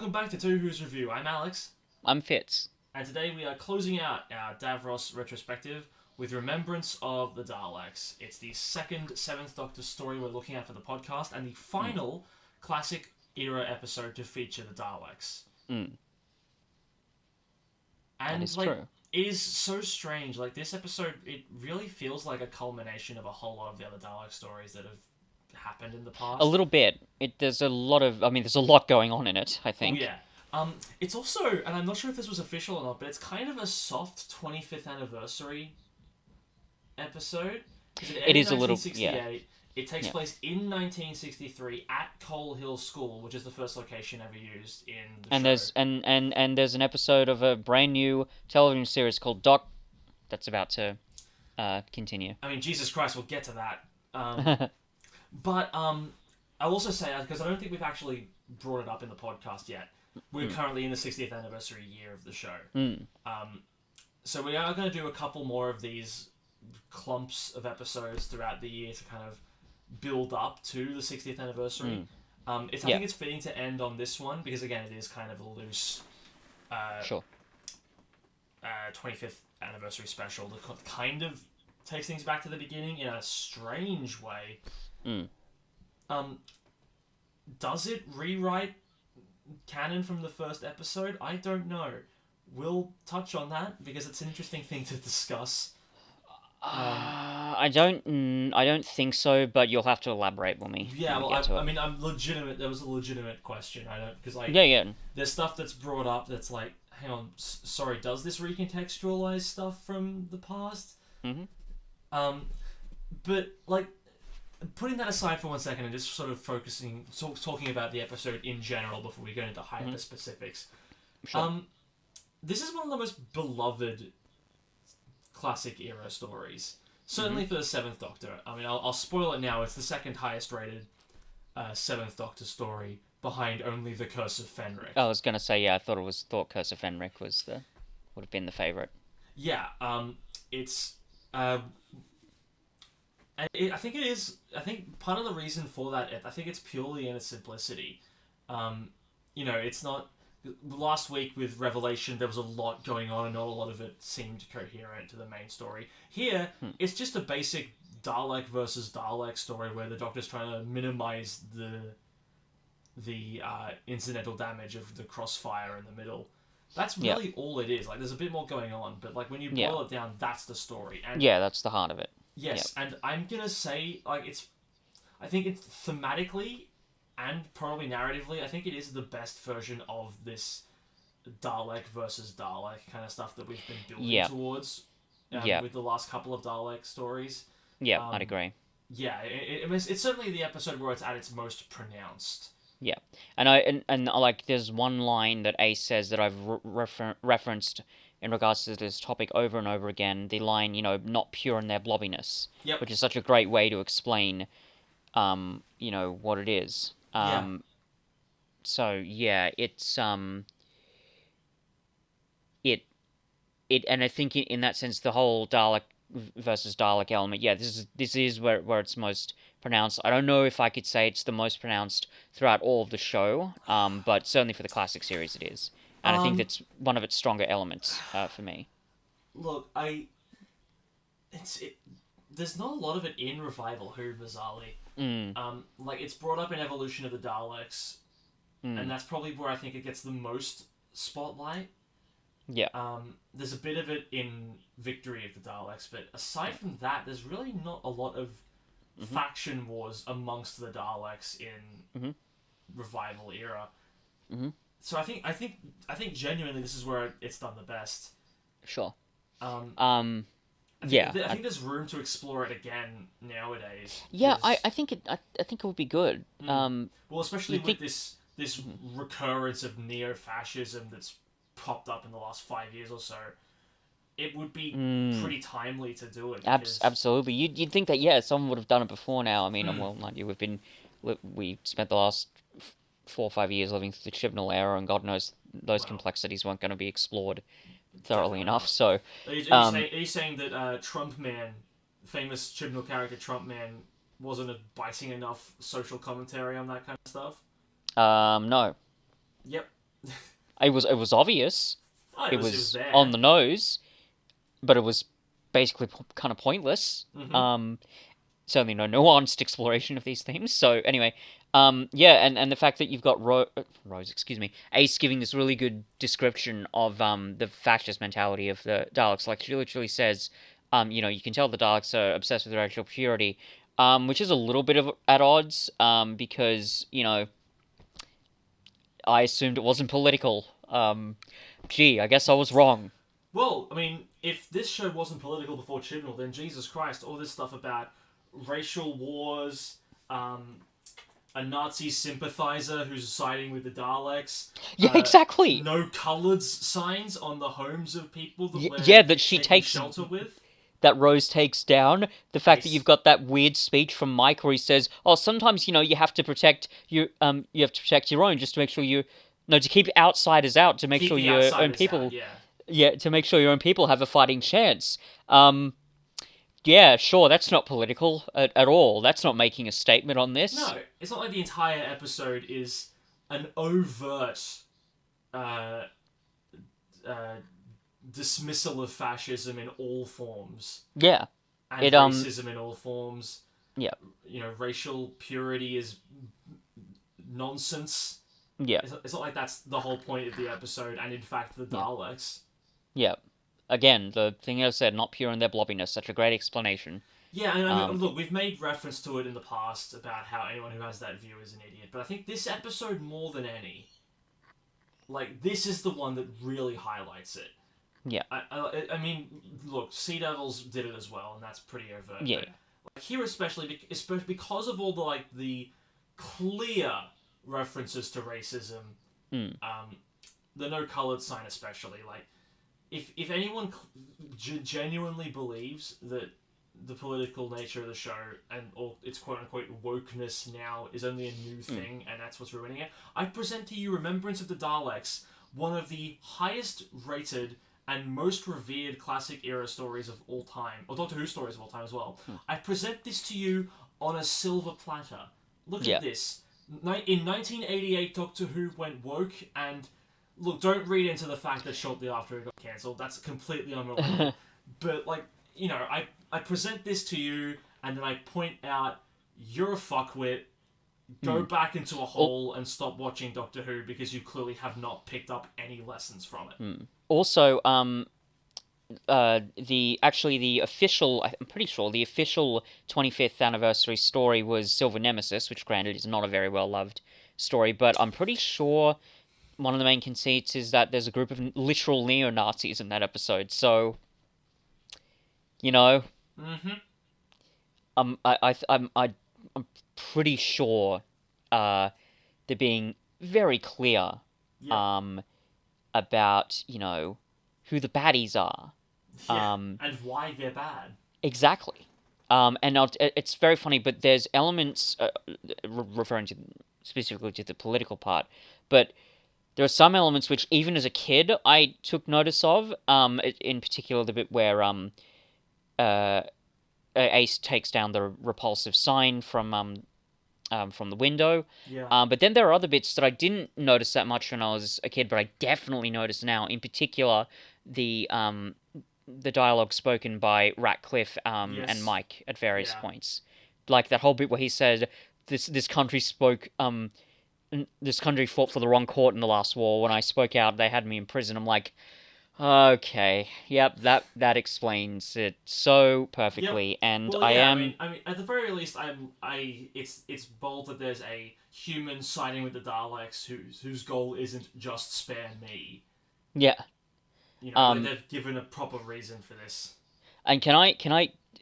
welcome back to Two Who's Review. I'm Alex, I'm Fitz. and today we are closing out our Davros retrospective with Remembrance of the Daleks. It's the second Seventh Doctor story we're looking at for the podcast, and the final classic era episode to feature the Daleks. Mm, that And, is true. it is so strange. This episode, it really feels like a culmination of a whole lot of the other Dalek stories that have happened in the A past. little bit. There's a lot of. There's a lot going on in it, I Oh think. yeah. It's also, and I'm not sure if this was official or not, but it's kind of a soft 25th anniversary episode because it It aired in is a little. Yeah. 1968. It takes Yeah. place in 1963 at Coal Hill School, which is the first location ever used in the And show. there's an episode of a brand new television series called Doc that's about to continue. I mean, Jesus Christ, we'll get to that. But I'll also say, because I don't think we've actually brought it up in the podcast yet, we're Mm, currently in the 60th anniversary year of the show. mm, So we are going to do a couple more of these clumps of episodes throughout the year to kind of build up to the 60th anniversary. mm. I Yeah. think it's fitting to end on this one because again it is kind of a loose uh, Sure. 25th anniversary special that kind of takes things back to the beginning in a strange way. Mm. Um, does it rewrite canon from the first episode? I don't know. We'll touch on that because it's an interesting thing to discuss. I don't. I don't think so, but you'll have to elaborate when we Yeah, well, get to I it. mean, I'm legitimate. That was a legitimate question. I don't because Yeah. Yeah. there's stuff that's brought up that's like, hang on, sorry, does this recontextualize stuff from the past? Mhm. Um, but putting that aside for 1 second and just sort of focusing, talking about the episode in general before we go into hyper specifics. Sure. This is one of the most beloved classic era stories. Certainly for the Seventh Doctor. I mean, I'll spoil it now. It's the second highest rated Seventh Doctor story, behind only The Curse of Fenric. I was gonna say, yeah. I thought Curse of Fenric would have been the favorite. Yeah, it's. I think it is. I think part of the reason for that, I think it's purely in its simplicity. It's not. Last week with Revelation, there was a lot going on, and not a lot of it seemed coherent to the main story. Here, it's just a basic Dalek versus Dalek story where the Doctor's trying to minimize the incidental damage of the crossfire in the middle. That's Yeah. really all it is. There's a bit more going on, but when you Yeah. boil it down, that's the story. And Yeah. That's the heart of it. Yeah. yes, and I'm gonna say it's. I think it's thematically and probably narratively. I think it is the best version of this Dalek versus Dalek kind of stuff that we've been building Yeah. towards. Yeah. With the last couple of Dalek stories. Yeah. I'd Um, agree. yeah, it's certainly the episode where it's at its most pronounced. Yeah, and like there's one line that Ace says that I've referenced in regards to this topic over and over again. The line, not pure in their blobbiness, Yep. which is such a great way to explain, what it is. Yeah. So yeah, it and I think in that sense the whole Dalek versus Dalek element, yeah, this is where it's most pronounced. I don't know if I could say it's the most pronounced throughout all of the show, but certainly for the classic series it is, and I think Um. that's one of its stronger elements for me. Look, It's it. There's not a lot of it in Revival. Who bizarrely. Mm, It's brought up in Evolution of the Daleks, and mm, that's probably where I think it gets the most spotlight. yeah, There's a bit of it in Victory of the Daleks, but aside from that, there's really not a lot of faction wars amongst the Daleks in hmm Revival era. hmm So I think genuinely this is where it's done the best. sure. Um, Um, I yeah, think, I think there's room to explore it again nowadays. yeah. I, 'Cause- I think I think it would be good. well, especially You with think? this recurrence of neo-fascism that's popped up in the last 5 years or so, it would be pretty timely to do it because Absolutely. You'd think that, yeah, someone would have done it before now. I mean, well, mind you, we spent the last 4 or 5 years living through the Chibnall era, and God knows those well, complexities weren't going to be explored thoroughly definitely enough. not. So, Are you saying that Trump Man, famous Chibnall character Trump Man, wasn't biting enough social commentary on that kind of stuff? no. Yep. It was obvious. Oh, It it was was on there. the nose, but it was basically kind of pointless. Hmm. Certainly no nuanced exploration of these themes. So anyway, yeah, and the fact that you've got Rose, excuse me, Ace giving this really good description of the fascist mentality of the Daleks. Like she literally says, you can tell the Daleks are obsessed with racial purity, which is a little bit of at odds, because I assumed it wasn't political. Gee, I guess I was wrong. Well, I mean, if this show wasn't political before Chibnall, then Jesus Christ, all this stuff about racial wars, um, a Nazi sympathizer who's siding with the Daleks, Yeah, exactly. no colours signs on the homes of people that we're Yeah, that she taking takes shelter with. that Rose takes down. The fact that you've Ace. got that weird speech from Mike where he says, "Oh, sometimes you have to protect you have to protect your own just to make sure you no to keep outsiders out to make Keep sure the your own outsiders out, people yeah. yeah to make sure your own people have a fighting chance." Yeah, sure, that's not political at all. That's not making a statement on this. No, it's not like the entire episode is an overt uh, uh, dismissal of fascism in all forms Yeah, and it racism in all forms. yeah Racial purity is nonsense. yeah It's not like that's the whole point of the episode, and in fact, the yeah Daleks. yeah. Again, the thing I said, not pure in their blobbiness. Such a great explanation. Yeah, and I mean, Um, look, we've made reference to it in the past about how anyone who has that view is an idiot, but I think this episode, more than any, like, this is the one that really highlights it. yeah I mean, look, Sea Devils did it as well, and that's pretty overt. yeah But like, here, especially because of all the clear references to racism, mm, um, the no colored sign especially. Like, if anyone genuinely believes that the political nature of the show and all its quote unquote wokeness now is only a new mm, thing and that's what's ruining it, I present to you Remembrance of the Daleks, one of the highest rated and most revered classic era stories of all time, or Doctor Who stories of all time as well. mm. I present this to you on a silver platter. Look at Yeah. this. In 1988, Doctor Who went woke, and look, don't read into the fact that shortly after it got cancelled. That's completely unrelated. But like, I present this to you, and then I point out you're a fuckwit. Go Mm. back into a Al- hole and stop watching Doctor Who because you clearly have not picked up any lessons from it. Also, the official, I'm pretty sure the official 25th anniversary story was Silver Nemesis, which granted is not a very well loved story, but I'm pretty sure one of the main conceits is that there's a group of literal neo Nazis in that episode. So, you know, Mm-hmm. I'm pretty sure, uh, they're being very clear, Yep. um, about who the baddies are. Yeah. Um, And why they're bad. exactly. And it's very funny, but there's elements, referring to specifically to the political part, but there are some elements which, even as a kid, I took notice of. In particular, the bit where uh, Ace takes down the repulsive sign from the window. Yeah. But then there are other bits that I didn't notice that much when I was a kid, but I definitely notice now. In particular, the um, the dialogue spoken by Ratcliffe and Yes. Mike at various Yeah. points, like that whole bit where he said this country spoke this country fought for the wrong court in the last war. When I spoke out, they had me in prison. I'm like, okay, yep, that explains it so Yep. perfectly, and Well, I yeah. am At the very least, it's bold that there's a human siding with the Daleks whose goal isn't just spare me. yeah. Like Um, they've given a proper reason for this. And can I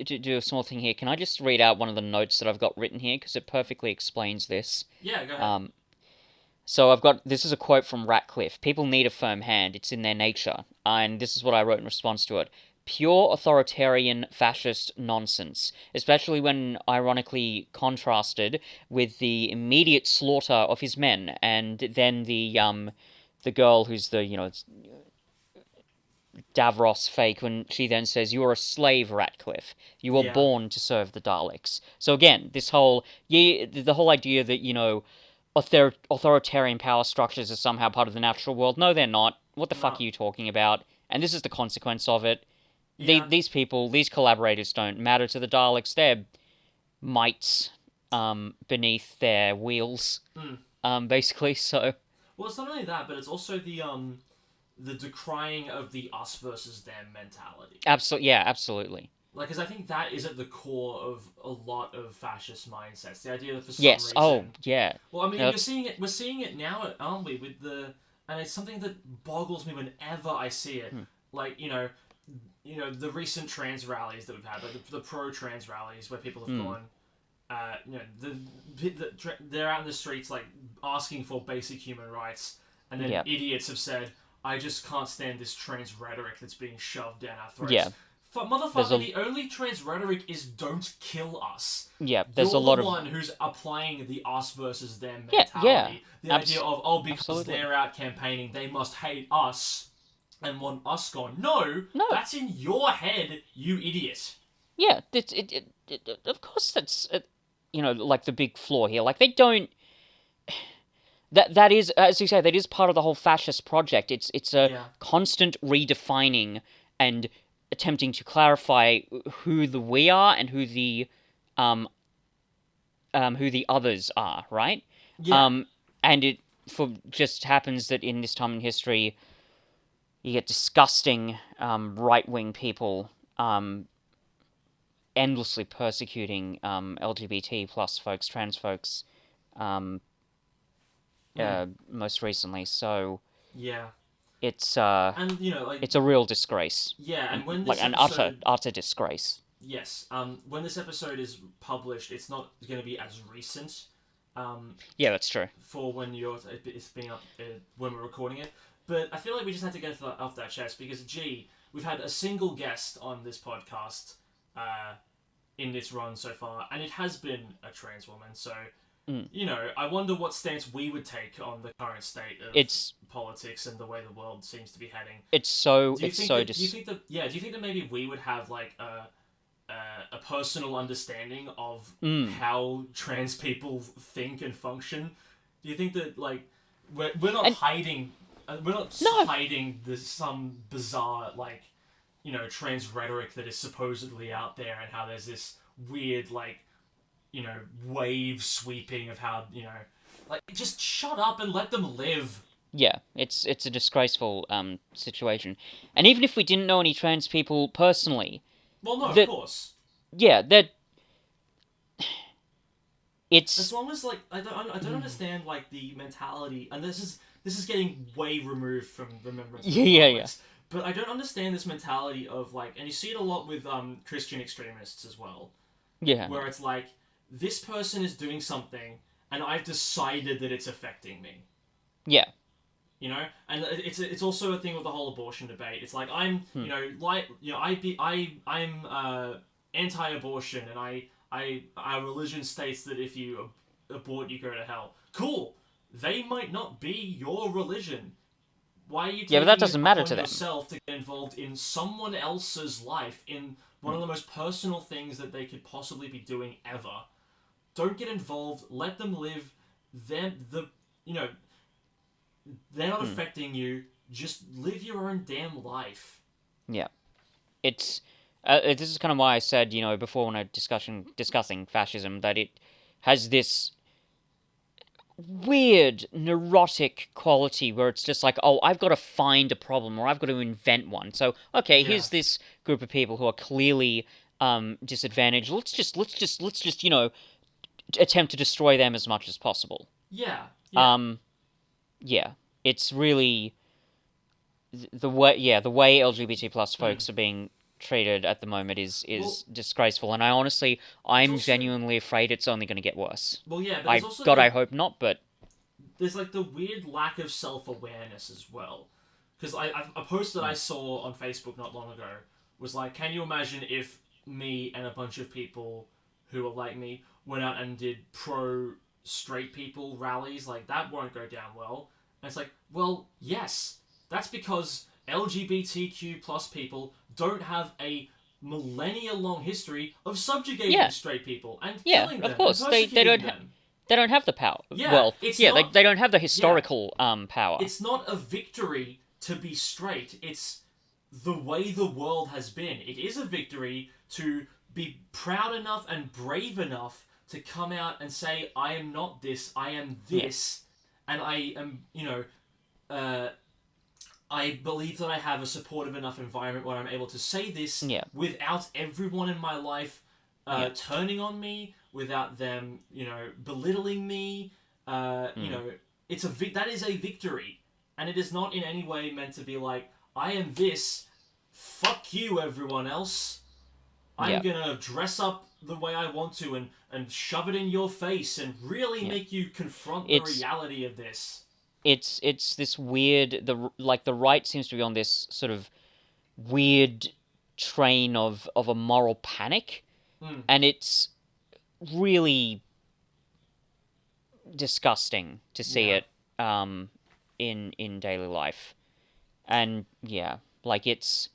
do a small thing here? Can I just read out one of the notes that I've got written here because it perfectly explains this. Yeah. Go ahead. Um, so I've got this is a quote from Ratcliffe. People need a firm hand. It's in their nature. And this is what I wrote in response to it. Pure authoritarian fascist nonsense, especially when ironically contrasted with the immediate slaughter of his men, and then the girl who's the Davros fake when she then says, "You are a slave, Ratcliffe. You were Yeah. born to serve the Daleks." So again, this whole yeah, the whole idea that authoritarian power structures are somehow part of the natural world. No, they're not. What the fuck No. are you talking about? And this is the consequence of it. Yeah. These people, these collaborators don't matter to the Daleks. They're mites beneath their wheels, Mm. basically. So, Well, it's not only that, but it's also the decrying of the us versus them mentality. absolutely. Like, because I think that is at the core of a lot of fascist mindsets. The idea that for some Yes. Oh, reason, yeah. well, I mean, you're That's seeing it. We're seeing it now, aren't we? With the and it's something that boggles me whenever I see it. Like the recent trans rallies that we've had, like the pro trans rallies where people have gone. They're out in the streets like asking for basic human rights, and then yeah, idiots have said, "I just can't stand this trans rhetoric that's being shoved down our yeah. throats." There's Motherfucker, a the only trans rhetoric is "Don't kill us." yeah. There's a You're the lot of one who's applying the us versus them yeah. mentality. The idea of, oh, because Absolutely. they're out campaigning, they must hate us and want us gone. No, No. that's in your head, you idiot. Yeah. Of course, that's like the big flaw here. Like they don't. That is, as you say, that is part of the whole fascist project. It's a Yeah. constant redefining and attempting to clarify who the we are and um who the others are, right? Yeah. Um, and it for just happens that in this time in history, you get disgusting right wing people endlessly persecuting LGBT plus folks, trans folks, um, most recently. So Yeah. it's And, like, it's a real disgrace, yeah, and and when like this an utter episode, utter disgrace. yes, when this episode is published, it's not going to be as recent, um, Yeah, that's true. for when it's being up when we're recording it. But I feel like we just had to get off that chest because, gee, we've had a single guest on this podcast, in this run so far, and it has been a trans woman. So, I wonder what stance we would take on the current state of It's politics and the way the world seems to be heading. it's so Do you it's think so that? Do you think that? Yeah. Do you think that maybe we would have like a personal understanding of how trans people think and function? Do you think that like we're not and hiding? We're not no, hiding some bizarre like trans rhetoric that is supposedly out there, and how there's this weird like wave sweeping of how like just shut up and let them live. yeah, it's a disgraceful situation, and even if we didn't know any trans people personally, Well, no, of that course. yeah, that As it's long as like I don't understand like the mentality, and this is getting way removed from Remembrance of yeah, the yeah, yeah, Daleks, but I don't understand this mentality of like, and you see it a lot with Christian extremists as well, yeah, where it's like this person is doing something, and I've decided that it's affecting me. yeah, And it's also a thing with the whole abortion debate. It's like I'm I'm anti-abortion, and our religion states that if you abort you go to hell. Cool. They might not be your religion. Why are you yeah, but that taking it doesn't matter upon to them. yourself to get involved in someone else's life in one of the most personal things that they could possibly be doing ever? Don't get involved. Let them live. You know they're not affecting you. Just live your own damn life. Yeah, it's this is kind of why I said before when I discussing fascism that it has this weird neurotic quality where it's just like, oh, I've got to find a problem or I've got to invent one. So okay, Yeah. here's this group of people who are clearly disadvantaged. Let's just attempt to destroy them as much as possible. Yeah. Yeah. Um, yeah, it's really the way LGBT plus folks are being treated at the moment is Well, disgraceful, and it's I'm also genuinely afraid it's only going to get worse. yeah, but there's I also God, I like hope not, but there's like the weird lack of self awareness as well. Because a post that I saw on Facebook not long ago was like, can you imagine if me and a bunch of people who are like me went out and did pro straight people rallies? Like that won't go down well. And it's like, well, yes, that's because LGBTQ plus people don't have a millennia long history of subjugating yeah, straight people and yeah, killing of them and course they persecuting don't them. they don't have the power. Yeah, Well, yeah, they don't have the yeah, historical power. it's not a victory to be straight. It's the way the world has been. It is a victory to be proud enough and brave enough to come out and say, I am not this, I am Yeah, this, and I am, uh, I believe that I have a supportive enough environment where I'm able to say this yeah, without everyone in my life yeah, turning on me, without them, belittling me. mm, That is a victory, and it is not in any way meant to be like, I am this. Fuck you, everyone else. I'm yeah, gonna dress up the way I want to and shove it in your face and really yeah. make you confront the It's reality of this. it's this weird the right seems to be on this sort of weird train of a moral panic, Mm, and it's really disgusting to see yeah. it in daily life. And yeah, like it's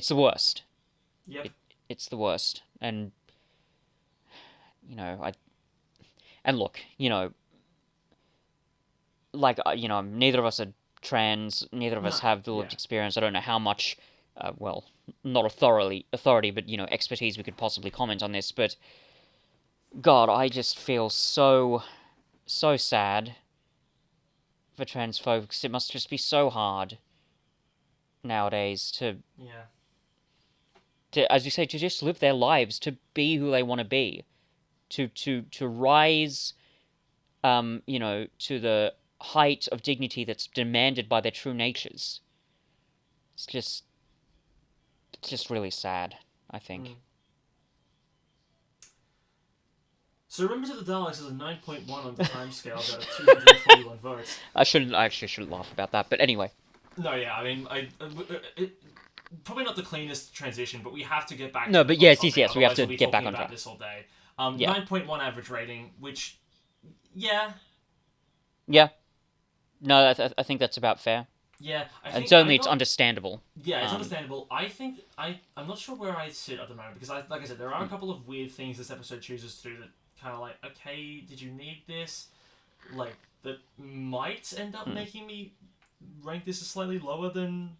the worst. Yep. It it's the worst. And I and look, like neither of us are trans, neither of No. us have the lived Yeah. experience. I don't know how much well, not authority, but expertise we could possibly comment on this, but god, I just feel so sad for trans folks. It must just be so hard nowadays Yeah. as you say, to just live their lives, to be who they want to be, to rise, to the height of dignity that's demanded by their true natures. It's just really sad, I think. Mm. So Remembrance of the Daleks is a 9.1 on the timescale out of 241 votes. I actually shouldn't laugh about that, but anyway. No, yeah, I mean, probably not the cleanest transition, but we have to get back No, to the but core yes, yes, topic, yes, we have otherwise to we'll be get back talking on about track. this all day. Yeah. 9.1 average rating, which, yeah, Yeah. No, I think that's about fair. yeah, I And think certainly I'm it's not. understandable. Yeah, it's Um, understandable. I think I'm not sure where I sit at the moment because like I said, there are a mm, couple of weird things this episode chooses to do that kind of like, okay, did you need this? Like that might end up mm, making me rank this slightly lower than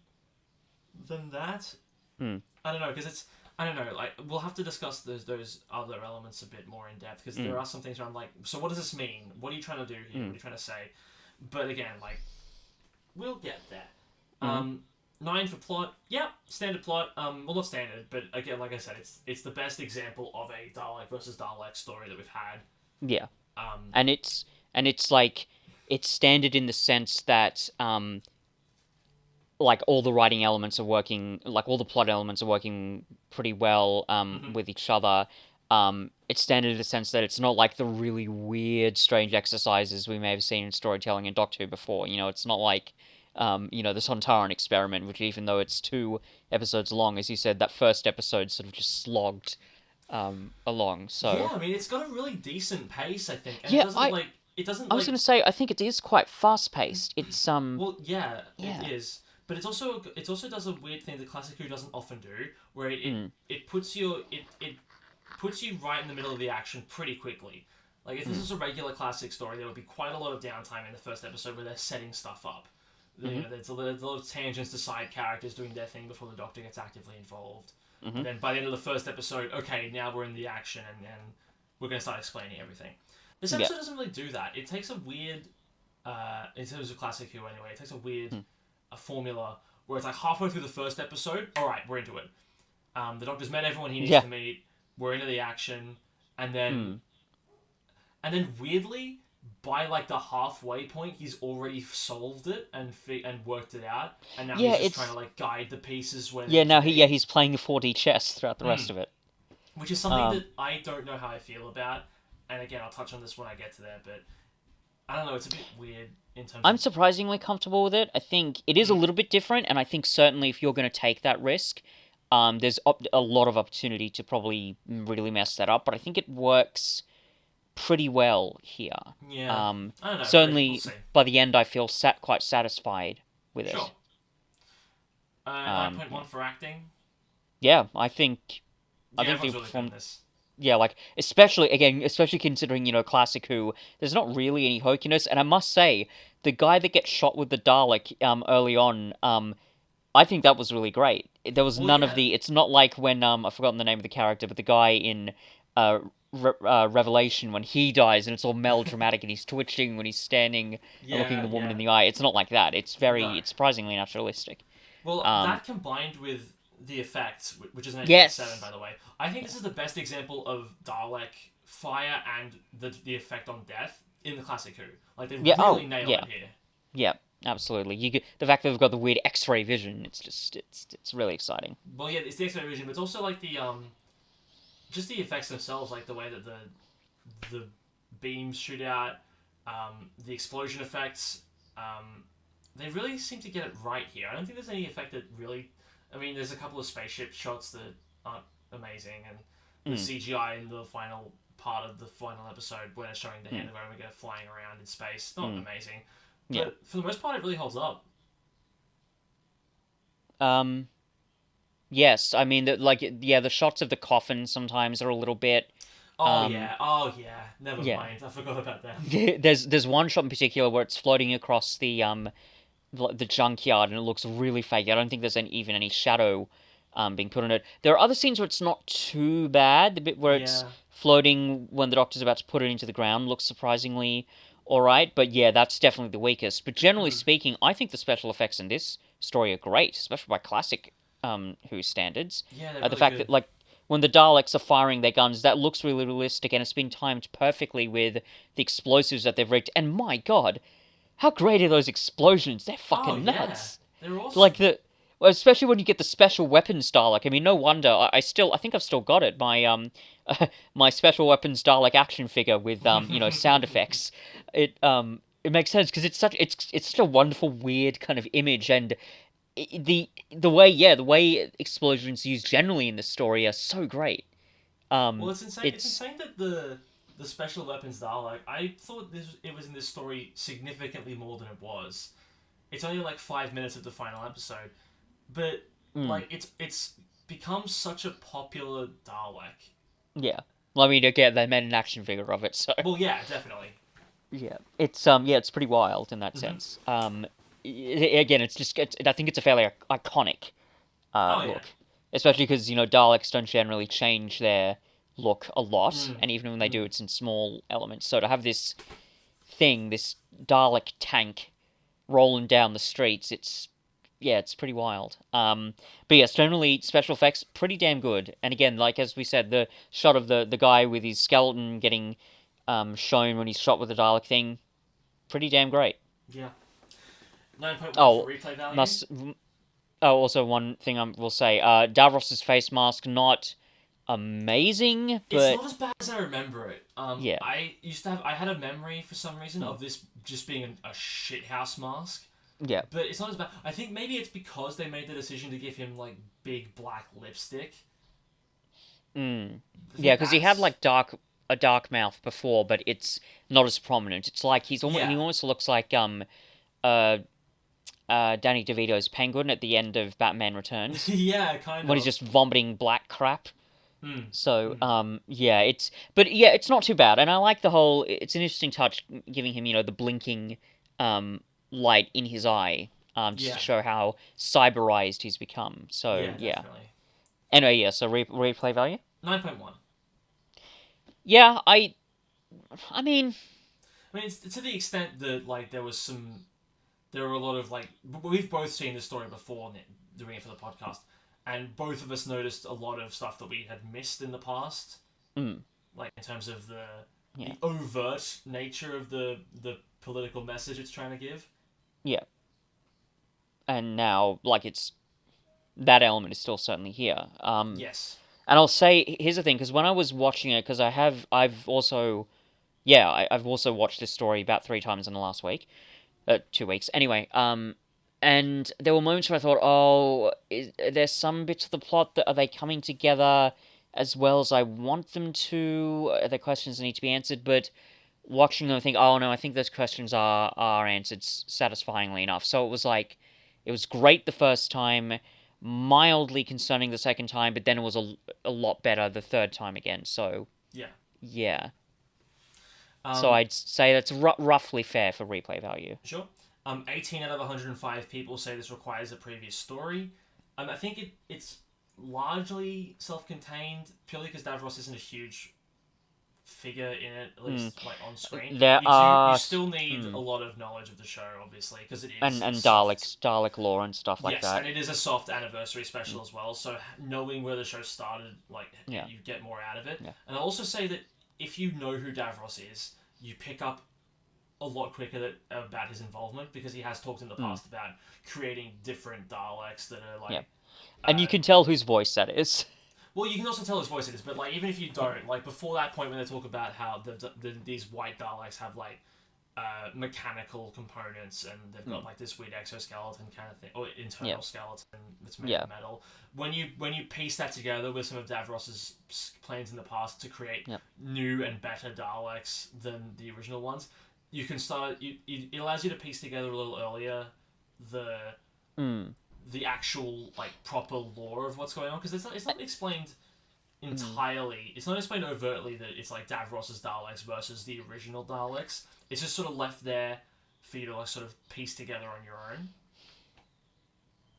that. mm, I don't know because it's I don't know. Like we'll have to discuss those other elements a bit more in depth because there mm, are some things where I'm like, so what does this mean? What are you trying to do here? What are mm, you trying to say? But again, like we'll get there. mm. 9 for plot. Yep, standard plot. Well, not standard, but again, like I said, it's the best example of a Dalek versus Dalek story that we've had. Yeah. Um, And it's like it's standard in the sense that like all the writing elements are working, like all the plot elements are working pretty well mhm. with each other. It's standard in the sense that it's not like the really weird, strange exercises we may have seen in storytelling in Doctor Who before. It's not like the Sontaran experiment, which even though it's 2 episodes long, as you said, that first episode sort of just slogged along. Yeah, So I mean, it's got a really decent pace, I think, and yeah, it doesn't I was like gonna say I think it is quite fast paced. It's well, yeah, it yeah. is. But it also does a weird thing that Classic Who doesn't often do, where Mm, it puts it puts you right in the middle of the action pretty quickly. Like if this mm, was a regular classic story, there would be quite a lot of downtime in the first episode where they're setting stuff up. mm-hmm, There's a lot of tangents to side characters doing their thing before the Doctor gets actively involved. mm-hmm, And then by the end of the first episode, okay, now we're in the action and we're going to start explaining everything. This yeah. episode doesn't really do that. It takes a weird, in terms of Classic Who anyway, it takes a weird Mm, a formula where it's like halfway through the first episode, alright, we're into it. The Doctor's met everyone he needs yeah. to meet, we're into the action, and then Mm. weirdly, by like the halfway point, he's already solved it and worked it out, and now Yeah, he's just trying to it's like guide the pieces where they yeah. need to Now be. he's playing the 4D chess throughout the rest Mm. of it. Which is something Um, that I don't know how I feel about, and again, I'll touch on this when I get to there, but I don't know, it's a bit weird in terms I'm of. surprisingly comfortable with it. I think it is a Mm, little bit different, and I think certainly if you're going to take that risk, there's a lot of opportunity to probably really mess that up. But I think it works pretty well here. yeah, I don't know, we'll Certainly see. by the end, I feel quite satisfied with Sure. it. 9.1 Yeah, for acting. yeah. I Yeah, think they everyone's really good in performed this. yeah, like especially considering classic Who, there's not really any hokiness, and I must say, the guy that gets shot with the Dalek early on, I think that was really great. There was Well, none of yeah, the. It's not like when I've forgotten the name of the character, but the guy in Revelation when he dies and it's all melodramatic and he's twitching when he's standing and looking yeah, the woman yeah. in the eye. It's not like that. No. It's surprisingly naturalistic. Well, Um, that combined with the effects, which is an 8.7 by yes, the way, I think this is the best example of Dalek fire and the effect on death in the classic Who. Like they yeah, really oh nailed yeah, it here. yeah, absolutely. The fact that they've got the weird X-ray vision, it's really exciting. Well, yeah, it's the X-ray vision, but it's also like the just the effects themselves, like the way that the beams shoot out, the explosion effects. They really seem to get it right here. I don't think there's any effect that really. I mean, there's a couple of spaceship shots that aren't amazing, and the Mm, CGI in the final part of the final episode when it's showing the hand mm, of Omega flying around in space, not mm, amazing. yeah. But for the most part, it really holds up. Um, yes, I mean the shots of the coffin sometimes are a little bit. Oh Um, yeah, oh yeah. Never yeah. mind, I forgot about that. There's one shot in particular where it's floating across the junkyard and it looks really fake. I don't think there's even any shadow being put on it. There are other scenes where it's not too bad. The bit where it's Yeah. floating when the doctor's about to put it into the ground looks surprisingly alright. But yeah, that's definitely the weakest. But generally Mm. speaking, I think the special effects in this story are great, especially by classic Who standards. Yeah, they're The really fact good. that like when the Daleks are firing their guns, that looks really realistic and it's been timed perfectly with the explosives that they've rigged. And my god, how great are those explosions? They're Oh fucking yeah, nuts. they're Like awesome. the well, especially when you get the special weapons Dalek. I mean, no wonder. I think I've still got it. My my special weapons Dalek action figure with sound effects. It makes sense because it's such a wonderful weird kind of image and the way explosions used generally in the story are so great. Well, it's insane. It's It's insane that the special weapons Dalek. I thought this it was in this story significantly more than it was. It's only like 5 minutes of the final episode, but mm, like it's become such a popular Dalek. yeah. Well, I mean, again, they made an action figure of it, so Well, yeah, definitely. it's pretty wild in that Hmm. sense. Again, I think it's a fairly iconic Oh yeah. look, especially because Daleks don't generally change their look a lot, Mm. and even when they do, Mm. it's in small elements. So to have this Dalek tank rolling down the streets, it's pretty wild. But yes, generally special effects pretty damn good. And again, like as we said, the shot of the guy with his skeleton getting shown when he's shot with the Dalek thing, pretty damn great. Yeah. 9.1 for Oh, replay value. must oh also one thing I will say, Davros's face mask not amazing, It's but not as bad as I remember it. yeah, I had a memory for some reason hmm, of this just being a shithouse mask. yeah, But it's not as bad. I think maybe it's because they made the decision to give him like big black lipstick. mm. I Yeah, think because he had that's like a dark mouth before, but it's not as prominent. It's like he yeah, almost looks like uh Danny DeVito's Penguin at the end of Batman Returns yeah, kind when he's of. just vomiting black crap. Hmm. So, Hmm. it's not too bad, and I like the whole. It's an interesting touch, giving him, the blinking, light in his eye, just to Yeah, show how cyberized he's become. So, yeah, yeah. definitely. Anyway, yeah. So replay value. 9.1. Yeah, I mean, I mean, it's to the extent that like there were a lot of like we've both seen this story before doing it for the podcast, and both of us noticed a lot of stuff that we had missed in the past, mm, like in terms of yeah, the overt nature of the political message it's trying to give. yeah. And now, like, it's that element is still certainly here. Yes. And I'll say, here's the thing, because when I was watching it, because I've also, yeah, I've also watched this story about 3 times in the last week, 2 weeks. Anyway, and there were moments where I thought, oh, there's some bits of the plot that are they coming together as well as I want them to? Are there questions that need to be answered? But watching them, I think, oh no, I think those questions are answered satisfyingly enough. So it was like, it was great the first time. mildly concerning the second time, but then it was a lot better the third time again. So Yeah. yeah, so Um, I'd say that's roughly fair for replay value. sure. 18 out of 105 people say this requires a previous story. I think it's largely self-contained, purely because Davros isn't a huge figure in it, at Hmm. least like on screen. There You are still need hmm. a lot of knowledge of the show, obviously, because it is And soft. Dalek lore and stuff like Yes, that. and it is a soft anniversary Hmm. special as well. So knowing where the show started, like Yeah, you get more out of it. yeah, And I also say that if you know who Davros is, you pick up a lot quicker about his involvement because he has talked in the hmm. past about creating different Daleks that are Yeah. like. And you Uh, can tell whose voice that is. well, you can also tell his voice it is, but like even if you don't, like before that point when they talk about how these white Daleks have like mechanical components and they've got Hmm. like this weird exoskeleton kind of thing or Yeah, internal skeleton that's made yeah, of metal. When you piece that together with some of Davros's plans in the past to create yeah. new and better Daleks than the original ones, you can start. It allows you to piece together a little earlier the Hmm. the actual like proper lore of what's going on because it's not explained Hmm. entirely. It's not explained overtly that it's like Davros's Daleks versus the original Daleks. It's just sort of left there for you to like sort of piece together on your own.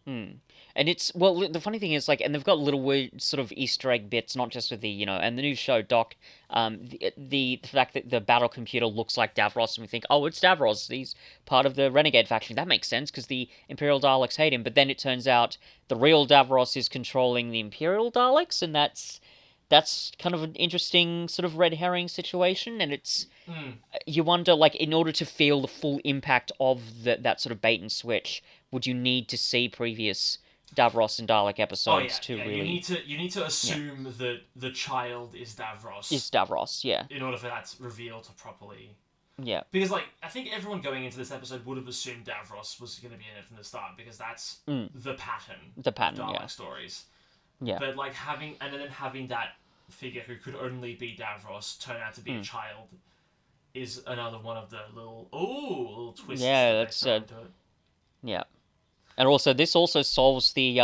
Hmm. And it's well, the funny thing is like, and they've got little weird sort of Easter egg bits, not just with the and the new show Doc, the fact that the battle computer looks like Davros, and we think, oh, it's Davros. He's part of the Renegade faction. That makes sense because the Imperial Daleks hate him. But then it turns out the real Davros is controlling the Imperial Daleks, and that's kind of an interesting sort of red herring situation. And it's Mm. you wonder, like, in order to feel the full impact of that sort of bait and switch, would you need to see previous Davros and Dalek Oh yeah, episodes to yeah. really, You need to yeah, assume that the child is Davros is Davros, yeah, in order for that reveal to properly. yeah, Because like I think everyone going into this episode would have assumed Davros was going to be in it from the start because that's mm, the pattern the of pattern, yeah, Dalek stories. yeah, But like having that figure who could only be Davros turn out to be a mm, child is another one of the little twists yeah, that they that's throw into it. yeah, and also this also solves the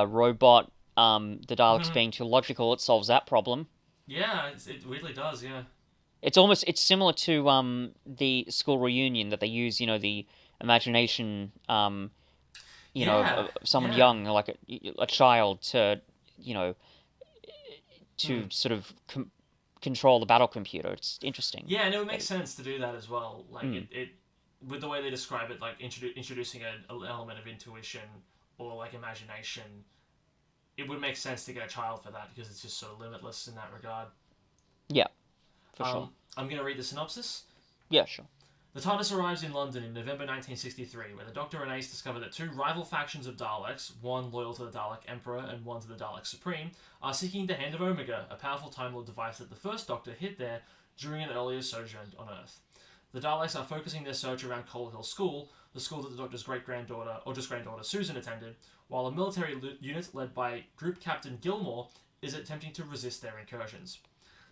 robot the Daleks being too logical. It solves that problem. Yeah, it really does. Yeah. It's similar to the school reunion that they use, the imagination Yeah. someone Yeah. young, like a child, to you know Hmm. sort of control the battle computer. It's interesting. Yeah, and it would make They, sense to do that as well. Like mm, it with the way they describe it, like introducing an element of intuition or like imagination. It would make sense to get a child for that because it's just sort of limitless in that regard. yeah, for sure. I'm going to read the synopsis. Yeah, sure. The TARDIS arrives in London in November 1963, where the Doctor and Ace discover that two rival factions of Daleks, one loyal to the Dalek Emperor and one to the Dalek Supreme, are seeking the Hand of Omega, a powerful Time Lord device that the first Doctor hid there during an earlier sojourn on Earth. The Daleks are focusing their search around Coal Hill School, the school that the Doctor's great-granddaughter, or just granddaughter, Susan attended, while a military unit led by Group Captain Gilmore is attempting to resist their incursions.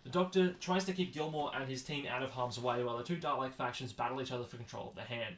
The Doctor tries to keep Gilmore and his team out of harm's way while the two Dalek factions battle each other for control of the Hand.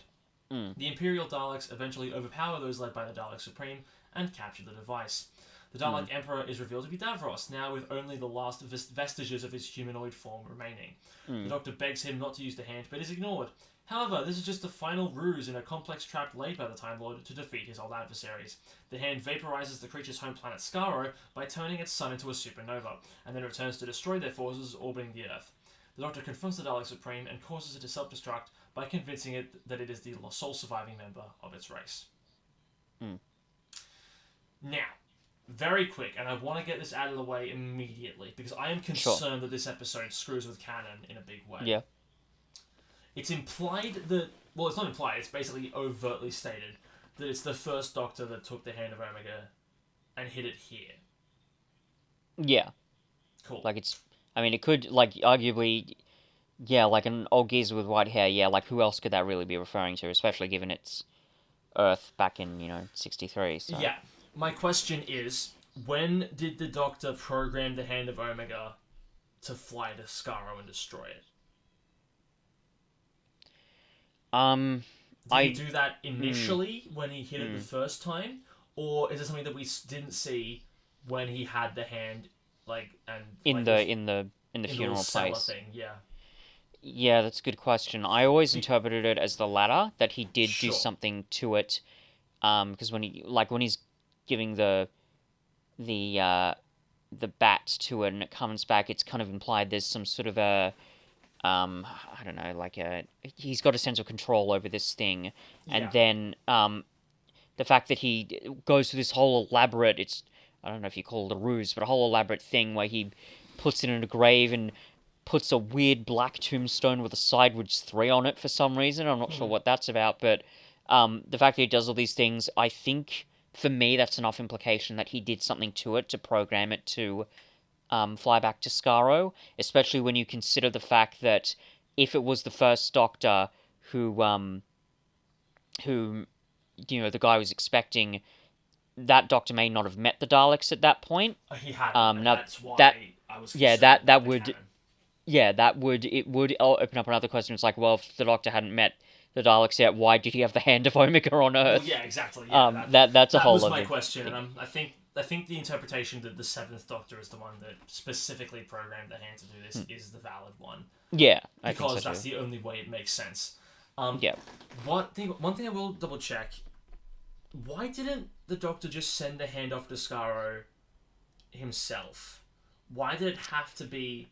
Mm, The Imperial Daleks eventually overpower those led by the Dalek Supreme and capture the device. The Dalek mm, Emperor is revealed to be Davros, now with only the last vestiges of his humanoid form remaining. The mm, Doctor begs him not to use the Hand, but is ignored. However, this is just the final ruse in a complex trap laid by the Time Lord to defeat his old adversaries. The Hand vaporizes the creature's home planet Skaro by turning its sun into a supernova, and then returns to destroy their forces orbiting the Earth. The Doctor confronts the Dalek Supreme and causes it to self-destruct by convincing it that it is the sole surviving member of its race. mm. Now, very quick, and I want to get this out of the way immediately because I am Sure. concerned that this episode screws with canon in a big way. Yeah. It's implied that, well, it's not implied, it's basically overtly stated that it's the first Doctor that took the Hand of Omega and hid it here. Yeah. Cool. Like it's. I mean, it could like arguably. Yeah, like an old geezer with white hair. Yeah, like who else could that really be referring to? Especially given it's Earth back in '63. So. Yeah. My question is, when did the Doctor program the Hand of Omega to fly to Skaro and destroy it? Um, Did he I do that hmm, initially when he hit it the hmm. first time, or is it something that we didn't see when he had the hand, and In like was the in the little funeral cellar place. thing? Yeah, Yeah, that's a good question. I always Be- interpreted it as the latter, that he did do sure. something to it. Because when he's giving the uh the bat to it and it comes back, it's kind of implied there's some sort of a I don't know, like a he's got a sense of control over this thing, and Yeah. then the fact that he goes through this whole elaborate, it's I don't know if you call it a ruse, but a whole elaborate thing where he puts it in a grave and puts a weird black tombstone with a sideways 3 on it for some reason. I'm not sure Hmm. what that's about, but the fact that he does all these things, I think for me that's enough implication that he did something to it to program it to fly back to Skaro, especially when you consider the fact that if it was the first Doctor who who the guy was expecting, that Doctor may not have met the Daleks at that point. He hadn't, and Now that's that why I was yeah concerned that about that the would canon. it would open up another question. It's like, well, if the Doctor hadn't met the Daleks yet, why did he have the Hand of Omega on Well, Earth? yeah, exactly. Yeah, That's a that whole was my other question, and thing. I think the interpretation that the Seventh Doctor is the one that specifically programmed the hand to do this Hmm. is the valid one Yeah, I think so because that's too. the only way it makes sense. Um, Yeah. one thing I will double check: why didn't the Doctor just send the hand off to Skaro himself? Why did it have to be?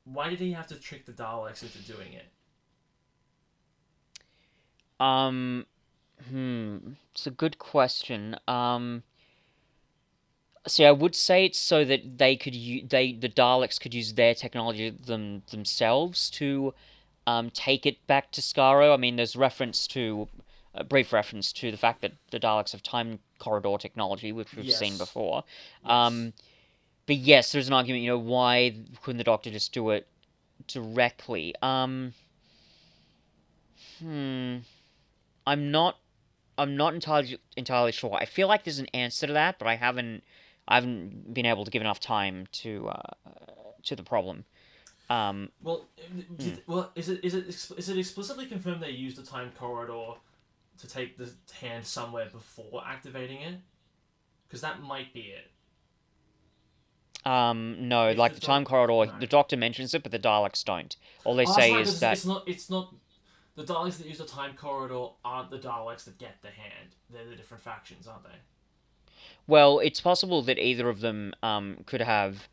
Why did he have to trick the Daleks into doing it? Um. It's a good question. See, I would say it's so that the Daleks could use their technology themselves to take it back to Skaro. I mean, there's reference to a brief reference to the fact that the Daleks have time corridor technology, which we've seen Yes, before. yes. But yes, there's an argument. Why couldn't the Doctor just do it directly? Hmm. I'm not. I'm not entirely sure. I feel like there's an answer to that, but I haven't been able to give enough time to the problem. Um. Well, hmm. is it explicitly confirmed they used the time corridor to take the hand somewhere before activating it? Because that might be it. No, If like the the doc, time corridor, no. the Doctor mentions it, but the Daleks don't. All they Oh, that's say right. is Because that, it's not the Daleks that use the time corridor aren't the Daleks that get the hand. They're the different factions, aren't they? well, it's possible that either of them could have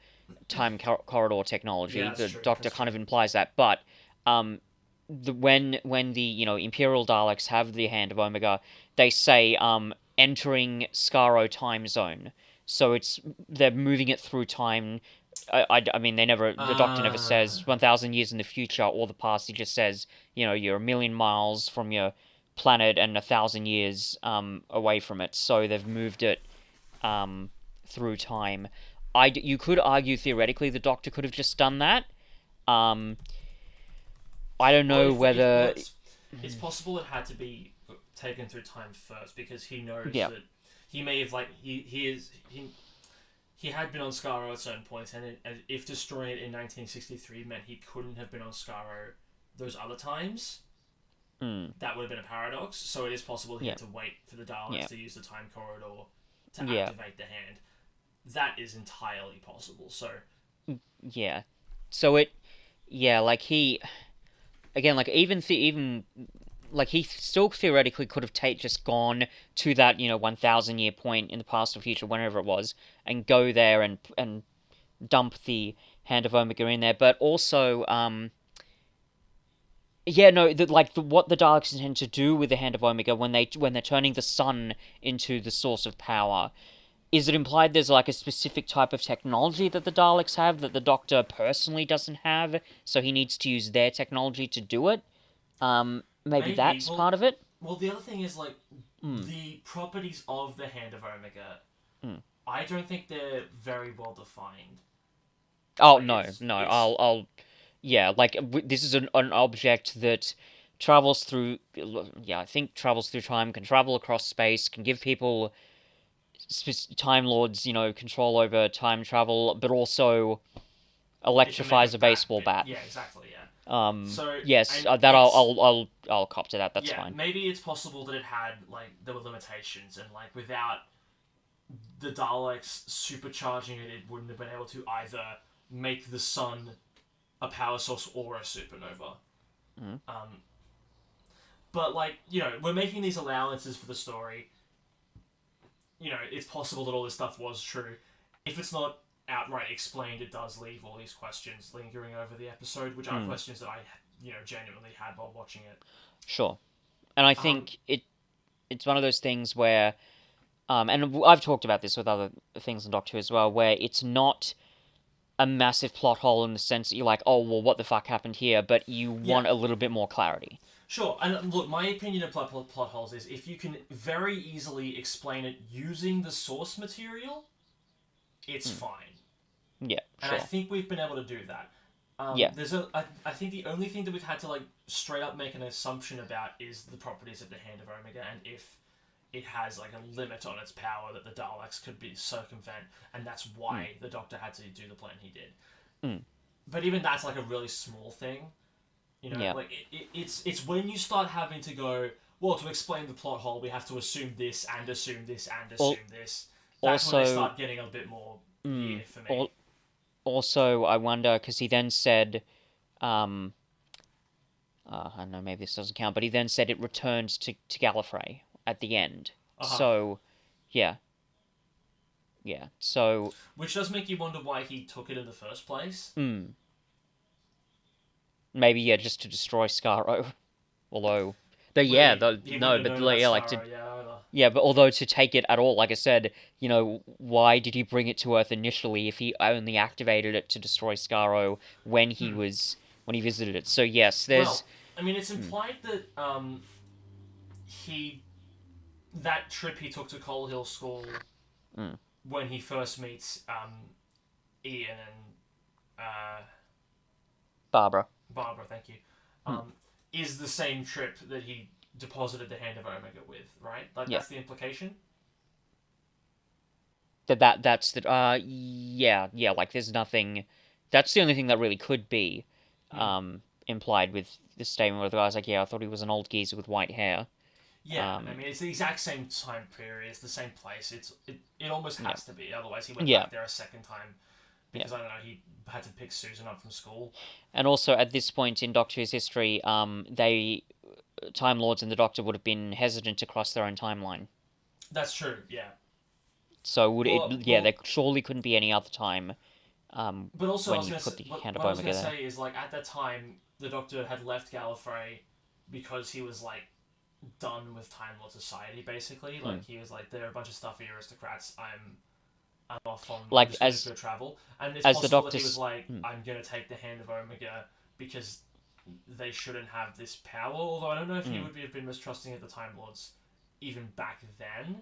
corridor Yeah, technology. that's The true. Doctor That's kind true. of implies that, but um, when the Imperial Daleks have the Hand of Omega, they say entering Skaro time zone. So they're moving it through time. I mean, the Doctor never Uh, says 1,000 years in the future or the past. He just says, you're a million miles from your planet and 1,000 years away from it. So they've moved it um, through time. You could argue theoretically the Doctor could have just done that. Um, I don't well, know if well, whether. it's possible it had to be taken through time first because he knows Yeah. that he may have he had been on Skaro at certain points, and if destroying it in 1963 meant he couldn't have been on Skaro those other times, Mm, that would have been a paradox. So it is possible he yeah. had to wait for the Daleks Yeah. to use the time corridor to Yeah. activate the hand. That is entirely possible. So Yeah. So it. Yeah. Like he. Again, like even like he still theoretically could have just gone to that 1,000 year point in the past or future, whenever it was, and go there and dump the Hand of Omega in there. But also, yeah, no, what the Daleks intend to do with the Hand of Omega when they're turning the sun into the source of power. Is it implied there's like a specific type of technology that the Daleks have that the Doctor personally doesn't have, so he needs to use their technology to do it? Maybe maybe that's part of it. the other thing is Hmm. the properties of the Hand of Omega. Hmm. I don't think they're very well defined. Oh Like no, no. it's Yeah. Like this is an object that travels through. Yeah, I think travels through time, can travel across space, can give people Time Lords, control over time travel, but also it can make a electrifies a bat baseball bit. bat. Yeah, exactly. Yeah. So Yes, and that it's I'll cop to that. That's yeah, fine. maybe it's possible that it had like there were limitations and like without the Daleks supercharging it, it wouldn't have been able to either make the sun a power source or a supernova. Mm. Um, but like we're making these allowances for the story. It's possible that all this stuff was true. If it's not outright explained, it does leave all these questions lingering over the episode, which are Mm. questions that I genuinely had while watching it. Sure, and I Um, think it's one of those things where and I've talked about this with other things in Doctor Who as well, where it's not a massive plot hole in the sense that you're like, oh well, what the fuck happened here, but you yeah, want a little bit more clarity. sure. And look, my opinion of plot holes is if you can very easily explain it using the source material, it's Mm. fine. Yeah, And I sure. think we've been able to do that. Yeah. I think the only thing that we've had to like straight up make an assumption about is the properties of the Hand of Omega and if it has like a limit on its power that the Daleks could be circumvent, and that's Mm. why the Doctor had to do the plan he did. Mm. But even that's like a really small thing, Yeah. like it's when you start having to go, well, to explain the plot hole, we have to assume this and assume this and Al- assume this. That's when they Also, start getting a bit more mm, weird for me. al- also, I wonder because he then said, um, I don't know, maybe this doesn't count, but he then said it returned to Gallifrey at the end. Uh huh. So, yeah, yeah. So, Which does make you wonder why he took it in the first place. mm, maybe yeah, just to destroy Skaro. Although, but Well, yeah, he no, wouldn't have but known about yeah, like to Skaro, yeah, either. yeah, but although to take it at all, like I said, why did he bring it to Earth initially if he only activated it to destroy Skaro Hmm. when he visited it? So yes, there's Well, I mean, it's mm, implied that he that trip he took to Coal Hill School mm, when he first meets Ian and Barbara. Barbara, thank you, Mm, is the same trip that he deposited the Hand of Omega with, right? Like yeah, that's the implication. that's the yeah, like there's nothing. That's the only thing that really could be Hmm. implied with this statement where the guy's like, yeah, I thought he was an old geezer with white hair. Yeah, I Um, mean it's the exact same time period, it's the same place. It almost yeah, has to be. Otherwise, he went yeah, back there a second time yeah. because I don't know he had to pick Susan up from school. And also at this point in Doctor Who's history, they Time Lords and the Doctor would have been hesitant to cross their own timeline. That's true. Yeah. So would it? Well, Yeah, there well, surely couldn't be any other time but also I when was you gonna say, put the Hand of what I was gonna Omega there. say is like at that time the Doctor had left Gallifrey because he was like done with Time Lord society. Basically, Hmm. like he was like there are a bunch of stuffy aristocrats. I'm off on. I'm Like just gonna go travel, and it's as the possible that he was Doctor's. like Hmm. I'm gonna take the Hand of Omega because they shouldn't have this power. Although I don't know if he Hmm. would have been mistrusting of the Time Lords even back then.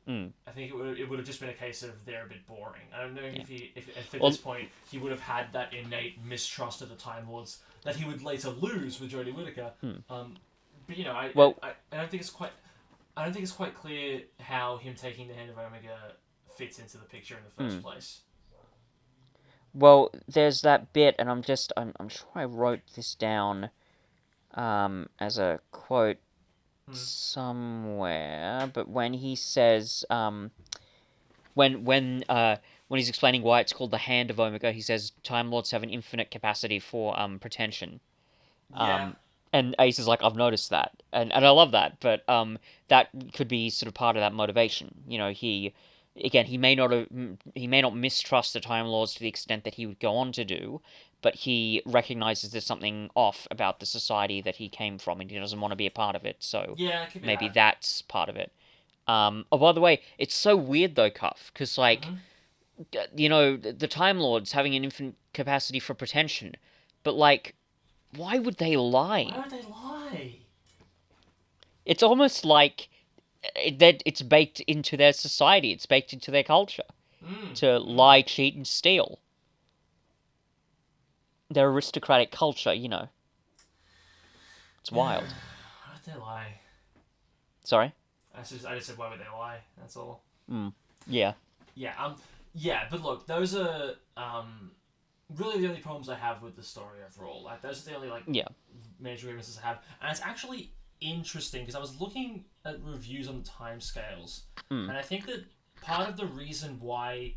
Hmm. I think it would have just been a case of they're a bit boring. I don't know Yeah. if at Well. this point he would have had that innate mistrust of the Time Lords that he would later lose with Jodie Whittaker. Hmm. But Well. I don't think it's quite I don't think it's quite clear how him taking the Hand of Omega fits into the picture in the Hmm. first place. Well. There's that bit, and I'm sure I wrote this down as a quote Hmm. somewhere. But when he says when he's explaining why it's called the Hand of Omega, he says Time Lords have an infinite capacity for pretension. Yeah. Um, and Ace is like, I've noticed that, and I love that, but that could be sort of part of that motivation. He again he may not mistrust the Time Lords to the extent that he would go on to do, but he recognizes there's something off about the society that he came from, and he doesn't want to be a part of it. So Yeah, it could be maybe that. that's part of it. Oh, by the way, it's so weird though, Cuff, because like Mm-hmm. the Time Lords having an infinite capacity for pretension, but like, why would they Why lie? would they lie? It's almost like that it's baked into their society. It's baked into their culture Mm. to Mm. lie, cheat, and steal. Their aristocratic culture. It's Yeah. wild. Why would they lie? Sorry. I just said why would they lie? That's all. Mm. Yeah. Yeah. Yeah. But look, those are really the only problems I have with the story overall. Like those are the only like Yeah. major grievances I have, and it's actually interesting because I was looking at reviews on the timescales, Mm. and I think that part of the reason why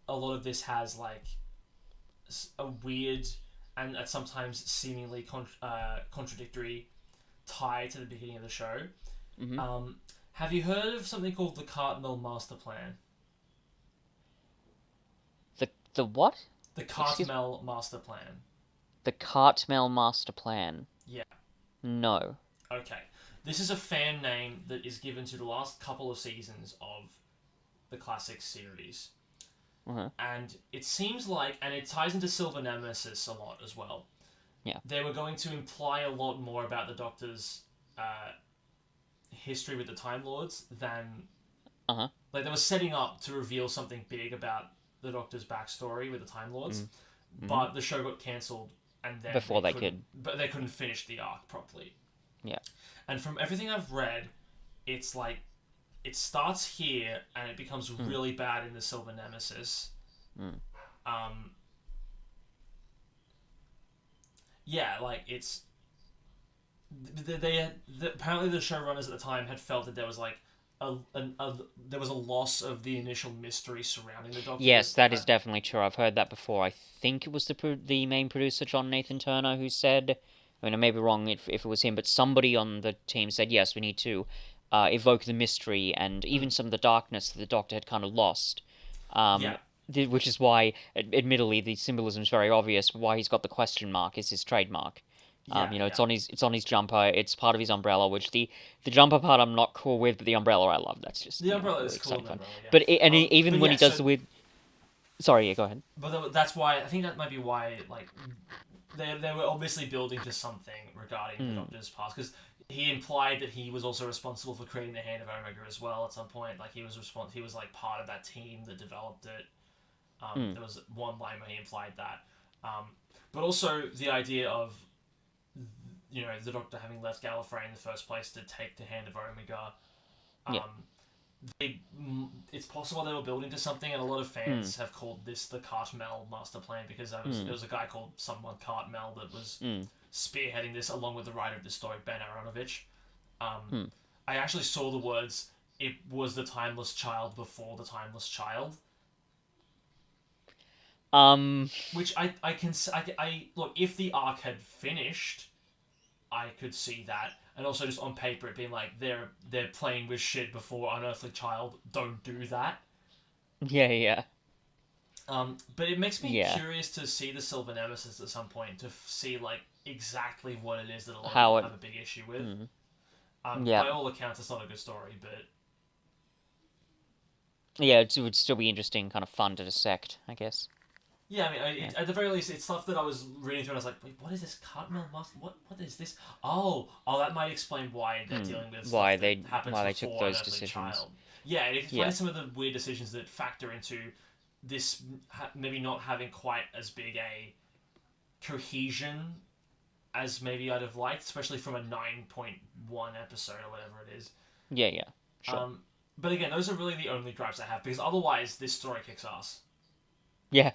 a lot of this has like a weird and at sometimes seemingly contradictory tie to the beginning of the show. Mm-hmm. Um, have you heard of something called the Cartmel Master Plan? The what? The Excuse. Cartmel Master Plan. The Cartmel Master Plan. Yeah. No. Okay. This is a fan name that is given to the last couple of seasons of the classic series. Uh-huh. And it seems like, and it ties into Silver Nemesis a lot as well. Yeah. They were going to imply a lot more about the Doctor's history with the Time Lords than. Uh-huh. Like, they were setting up to reveal something big about the Doctor's backstory with the Time Lords, but the show got cancelled, and then Before they could. But they couldn't finish the arc properly. Yeah. And from everything I've read, it's like it starts here and it becomes really bad in the Silver Nemesis. Yeah, like it's apparently the showrunners at the time had felt that there was like there was a loss of the initial mystery surrounding the Doctor. Yes, that is definitely true. I've heard that before. I think it was the main producer, John Nathan Turner, who said. I mean, I may be wrong if it was him, but somebody on the team said yes, we need to evoke the mystery and even some of the darkness that the Doctor had kind of lost. Yeah. Which is why, admittedly, the symbolism is very obvious. Why he's got the question mark is his trademark. Yeah, It's on his jumper. It's part of his umbrella, which the jumper part I'm not cool with, but the umbrella I love. That's just the umbrella really is cool. exciting fun. Umbrella, yeah. But But even when yeah, he does so, the weird. Sorry, yeah, go ahead. But that's why I think that might be why like they were obviously building to something regarding the Doctor's past because he implied that he was also responsible for creating the Hand of Omega as well at some point. Like he was like part of that team that developed it. There was one line where he implied that. But also the idea of the Doctor having left Gallifrey in the first place to take the Hand of Omega. Yeah. It's possible they were building to something, and a lot of fans have called this the Cartmel Master Plan because there was a guy called someone Cartmel that was spearheading this along with the writer of the story, Ben Aronovich. I actually saw the words, "It was the timeless child before the timeless child." Which I look, if the arc had finished, I could see that, and also just on paper it being like they're playing with shit before Unearthly Child. Don't do that. Yeah. But it makes me Yeah. curious to see the Silver Nemesis at some point to see like exactly what it is that a lot of How people it- have a big issue with. Yeah. By all accounts, it's not a good story, but Yeah, it would still be interesting, kind of fun to dissect, I guess. yeah, I mean, at the very least, it's stuff that I was reading through and I was like, wait, what is this Cartmel Master? What is this? Oh, that might explain why they're dealing with Why stuff they- that happens why they before took those Unearthly decisions. Child. Yeah, and it explains Yeah. some of the weird decisions that factor into this maybe not having quite as big a cohesion as maybe I'd have liked, especially from a 9.1 episode or whatever it is. Yeah. Sure. But again, those are really the only gripes I have because otherwise this story kicks ass. Yeah,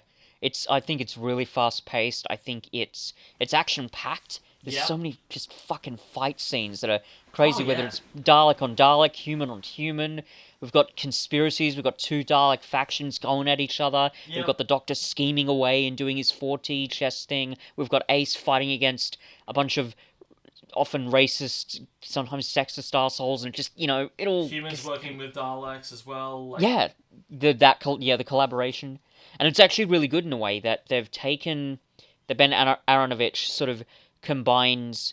I think it's really fast paced. I think it's action packed. There's Yeah. so many just fucking fight scenes that are crazy. Oh, Whether yeah. it's Dalek on Dalek, human on human. We've got conspiracies. We've got two Dalek factions going at each other. Yep. We've got the Doctor scheming away and doing his 4T chess thing. We've got Ace fighting against a bunch of often racist, sometimes sexist assholes, and just it all Humans just, working with Daleks as well. Like, yeah, the collaboration, and it's actually really good in a way that they've taken the Ben Aronovich sort of combines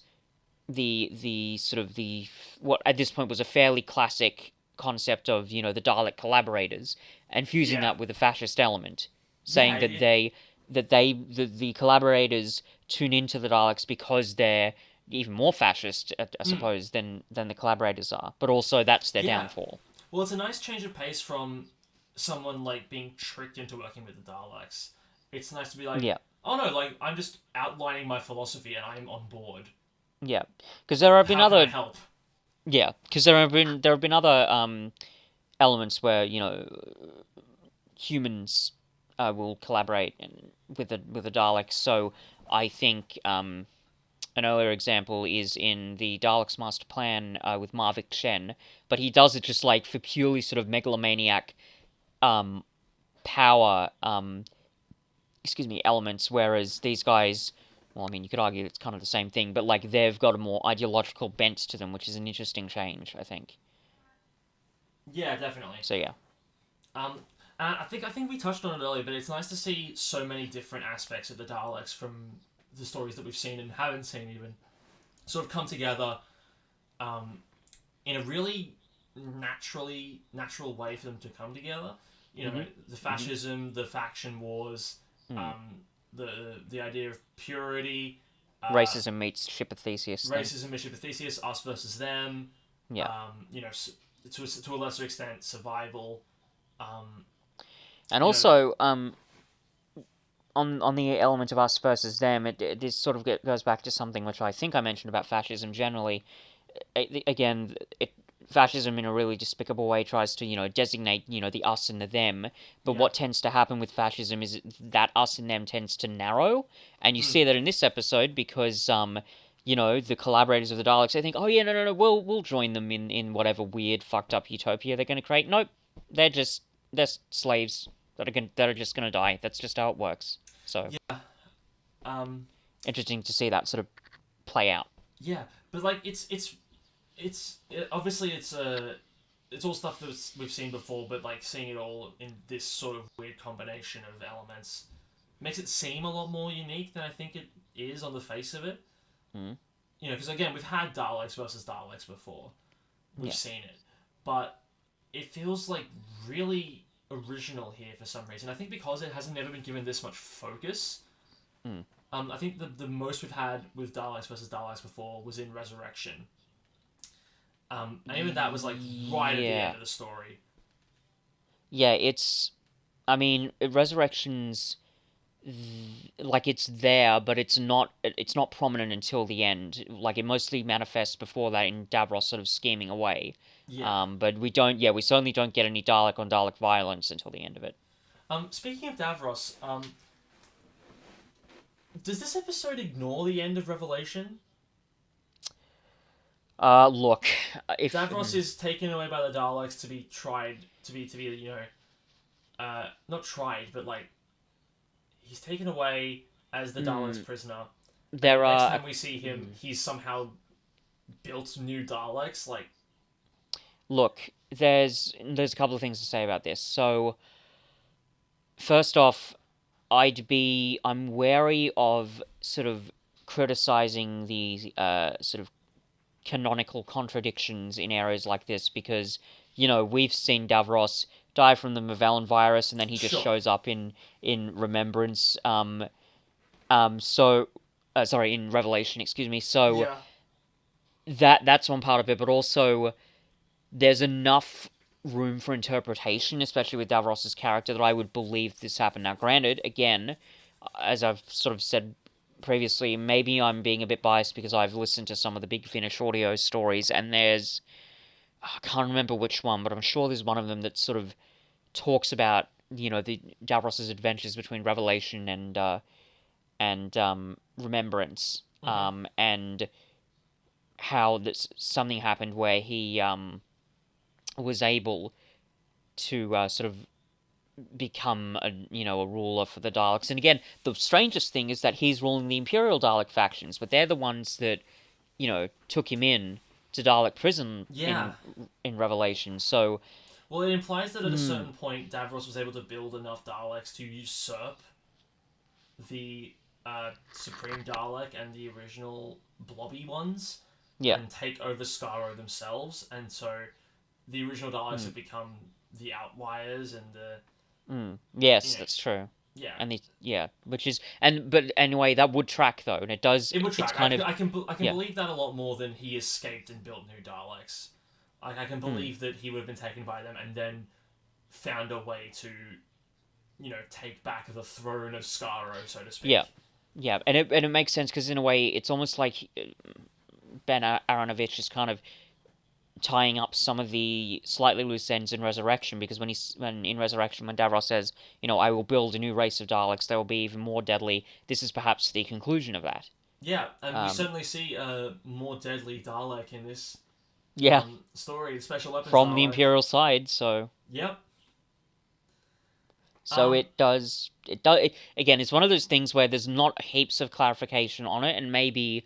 the sort of the what at this point was a fairly classic concept of the Dalek collaborators and fusing Yeah. that with a fascist element, saying Yeah, the collaborators tune into the Daleks because they're even more fascist, I suppose, than the collaborators are, but also that's their Yeah. downfall. Well, it's a nice change of pace from someone like being tricked into working with the Daleks. It's nice to be like, Yeah. oh no, like I'm just outlining my philosophy and I'm on board. Yeah, because there have been How can I other help? there have been other elements where humans will collaborate with the Daleks. So I think an earlier example is in the Daleks' master plan with Marvik Shen, but he does it just like for purely sort of megalomaniac um, power, excuse me, elements, whereas these guys, well, I mean, you could argue it's kind of the same thing, but like they've got a more ideological bent to them, which is an interesting change, I think. Yeah, definitely. So yeah. Um, and I think we touched on it earlier, but it's nice to see so many different aspects of the Daleks from the stories that we've seen and haven't seen even sort of come together in a really natural way for them to come together. You know, Mhm. the Mhm. fascism, the faction wars, Mm. the idea of purity, uh, Racism meets Ship of Theseus thing. racism, Bishop of Theseus, us versus them. Yeah. You know, to a lesser extent, survival. Um, And you know, also, on the element of us versus them, this sort of goes back to something which I think I mentioned about fascism generally. Again, fascism in a really despicable way tries to designate the us and the them, but yeah, what tends to happen with fascism is that us and them tends to narrow, and you mm, see that in this episode because the collaborators of the Daleks, they think, oh yeah, no, we'll join them in whatever weird fucked up utopia they're going to create. Nope, they're slaves that are just going to die. That's just how it works. So yeah, um, interesting to see that sort of play out. yeah. But like, obviously it's all stuff that we've seen before, but like seeing it all in this sort of weird combination of elements makes it seem a lot more unique than I think it is on the face of it. Mm. You know, because again, we've had Daleks versus Daleks before, we've Yeah. seen it, but it feels like really original here for some reason. I think because it hasn't never been given this much focus. Mm. I think the most we've had with Daleks versus Daleks before was in Resurrection. And even that was like right at the end Yeah. of the story. Yeah, I mean, Resurrections like it's there, but it's not prominent until the end. Like it mostly manifests before that in Davros sort of scheming away. Yeah. But we certainly don't get any Dalek on Dalek violence until the end of it. Speaking of Davros, does this episode ignore the end of Revelation? Look, if Davros is taken away by the Daleks to be tried to be not tried, but like he's taken away as the Daleks' mm, prisoner, and then there the next are time we see him, he's somehow built new Daleks. Like, look, there's a couple of things to say about this. So first off, I'm wary of sort of criticizing the sort of canonical contradictions in areas like this because we've seen Davros die from the Magellan virus and then he just sure, shows up in Remembrance so sorry, in Revelation, excuse me. So yeah, that's one part of it, but also there's enough room for interpretation, especially with Davros's character, that I would believe this happened. Now, granted, again, as I've sort of said previously, maybe I'm being a bit biased because I've listened to some of the Big Finish audio stories, and I can't remember which one, but I'm sure there's one of them that sort of talks about the Davros's adventures between Revelation and Remembrance, mm-hmm. and how something happened where he was able to sort of become a ruler for the Daleks. And again, the strangest thing is that he's ruling the Imperial Dalek factions, but they're the ones that took him in to Dalek prison Yeah. in Revelation. So Well, it implies that at a mm, certain point, Davros was able to build enough Daleks to usurp the Supreme Dalek and the original blobby ones yeah, and take over Skaro themselves. And so the original Daleks mm, have become the outliers and you yes, know, that's true. yeah. And which is but anyway, that would track though, and it does. It would It's track. kind of I can yeah, believe that a lot more than he escaped and built new Daleks. Like I can mm, believe that he would have been taken by them and then found a way to take back the throne of Skaro, so to yeah, speak. yeah, and it makes sense because in a way, it's almost like Ben Aronovich is kind of tying up some of the slightly loose ends in Resurrection, because when in Resurrection, when Davros says, I will build a new race of Daleks, they will be even more deadly, this is perhaps the conclusion of that. Yeah, and we Um, certainly see a more deadly Dalek in this yeah, story, the special weapons from the Dalek. Imperial side, so Yep. Um, again, it's one of those things where there's not heaps of clarification on it, and maybe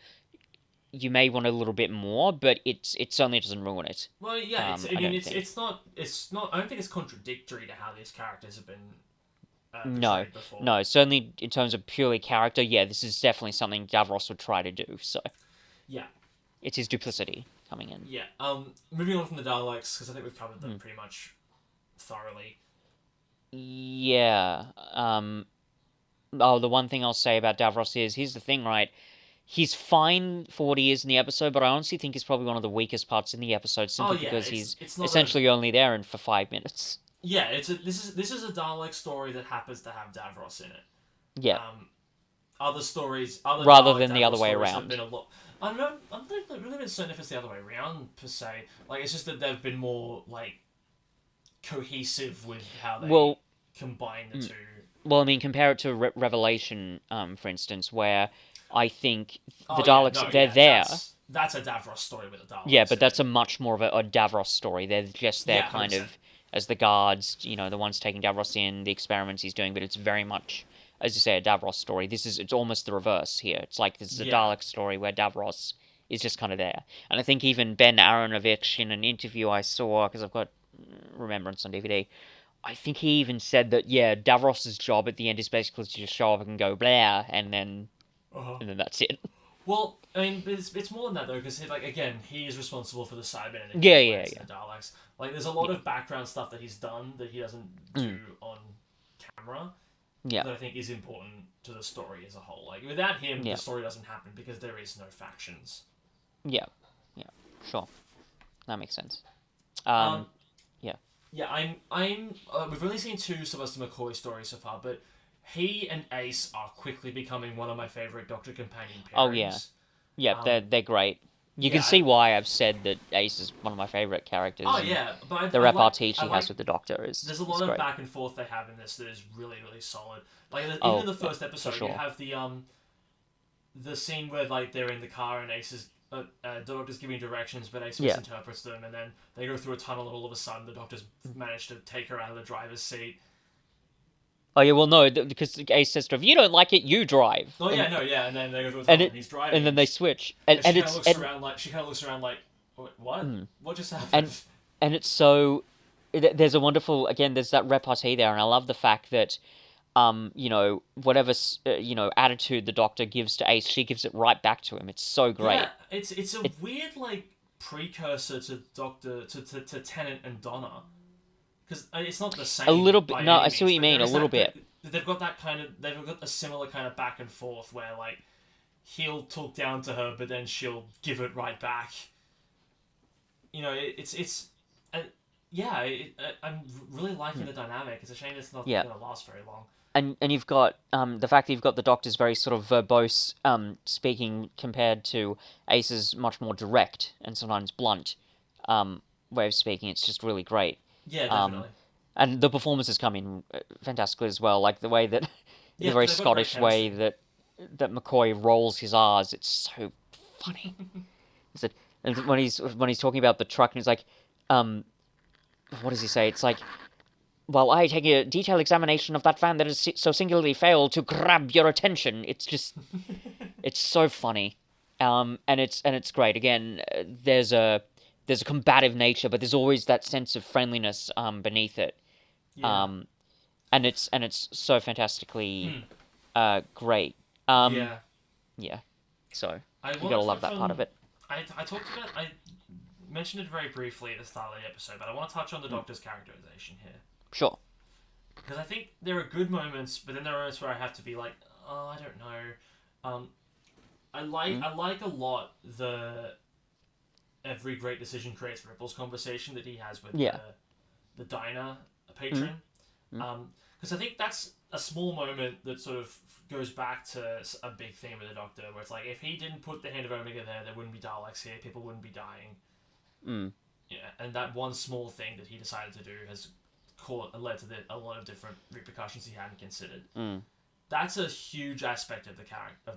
you may want a little bit more, but it certainly doesn't ruin it. well, yeah, I I mean, don't think. it's not. I don't think it's contradictory to how these characters have been No, portrayed before. no, certainly in terms of purely character, yeah, this is definitely something Davros would try to do. So Yeah, it's his duplicity coming in. yeah. Moving on from the Daleks because I think we've covered them Hmm. pretty much thoroughly. Yeah. Oh, the one thing I'll say about Davros is, here's the thing, right? He's fine for what he is in the episode, but I honestly think he's probably one of the weakest parts in the episode, Oh simply yeah, because he's it's not a essentially only there for 5 minutes. yeah. This is a Dalek story that happens to have Davros in it. Yeah, Other stories, other rather Dalek than the Davros other way stories have around. been a lot. I'm not really certain if it's the other way around per se. Like it's just that they've been more like cohesive with how they Well, combine the two. well, I mean, compare it to Revelation, for instance, where I think the Oh yeah, no, Daleks, they're yeah, there. that's a Davros story with the Yeah, Daleks but in that's it. a much more of a Davros story. They're just there Yeah, hundred kind percent. of as the guards, the ones taking Davros in, the experiments he's doing, but it's very much, as you say, a Davros story. It's almost the reverse here. It's like this is a Yeah. Dalek story where Davros is just kind of there. And I think even Ben Aronovich, in an interview I saw, because I've got Remembrance on DVD, I think he even said that, yeah, Davros's job at the end is basically to just show up and go blah, Uh-huh. and then that's it. Well, I mean, it's more than that though, because like again, he is responsible for the Cybernetic Yeah, yeah, implants in yeah, the Daleks. Like, there's a lot yeah. of background stuff that he's done that he doesn't do Mm, on camera yeah, that I think is important to the story as a whole. Like, without him, the yeah, story doesn't happen because there is no factions. yeah, yeah. Sure, that makes sense. Um, Yeah. yeah, I'm. We've only seen two Sylvester McCoy stories so far, but he and Ace are quickly becoming one of my favorite Doctor companion Oh yeah, pairings. yeah. Um, They're great. You can yeah, see why I've said that Ace is one of my favorite characters, oh and yeah, but the repartee I she like. has with the Doctor There's a is lot of great. back and forth they have in this that is really really solid. Like even in Oh the yeah, first for episode, you sure. have the scene where like they're in the car and Ace is the Doctor's giving directions, but Ace Yeah. misinterprets them, and then they go through a tunnel, and all of a sudden the Doctor's managed to take her out of the driver's seat. Oh yeah. Well, no, because Ace says to her, "If you don't like it, you drive," Oh yeah, no, yeah, and then they go through a and tunnel, and it, he's driving, and then they switch, and she and kind of it's looks around like what? mm, What just happened? and and it's so. There's a wonderful, again. There's that repartee there, and I love the fact that whatever attitude the Doctor gives to Ace, she gives it right back to him. It's so Yeah, great. it's a It weird like precursor to Doctor to Tennant and Donna because it's not the a same little bit. by No, any I see means, what you but there mean. A is little that bit. they've got a similar kind of back and forth where like he'll talk down to her, but then she'll give it right back. It's uh, yeah, I'm really liking Hmm. the dynamic. It's a shame it's not Yeah. gonna last very long. And you've got the fact that you've got the Doctor's very sort of verbose speaking compared to Ace's much more direct and sometimes blunt way of speaking. It's just really great. Yeah, Um, definitely. and the performances come in fantastically as well. Like the way that the Yeah, very they've got great Scottish way chemistry. that McCoy rolls his R's. It's so funny. Is it, and when he's talking about the truck and he's like, um, what does he say? It's like, while I take a detailed examination of that van that has so singularly failed to grab your attention, it's so funny, and it's great. Again, there's a combative nature, but there's always that sense of friendliness beneath it, Yeah. um, and it's so fantastically Hmm. great. Yeah. Yeah, so I you want gotta to love touch that part of on. it. I talked about. I mentioned it very briefly at the start of the episode, but I want to touch on the Doctor's characterization here. Sure. Because I think there are good moments, but then there are moments where I have to be like, oh, I don't know. Um, Mm. I like a lot the every great decision creates ripples conversation that he has with Yeah. the diner Mm. patron. Mm. Because I think that's a small moment that sort of goes back to a big theme of the Doctor, where it's like if he didn't put the Hand of Omega there, there wouldn't be Daleks here. People wouldn't be dying. Mm. Yeah, and that one small thing that he decided to do has led to a lot of different repercussions he hadn't considered. Mm. That's a huge aspect of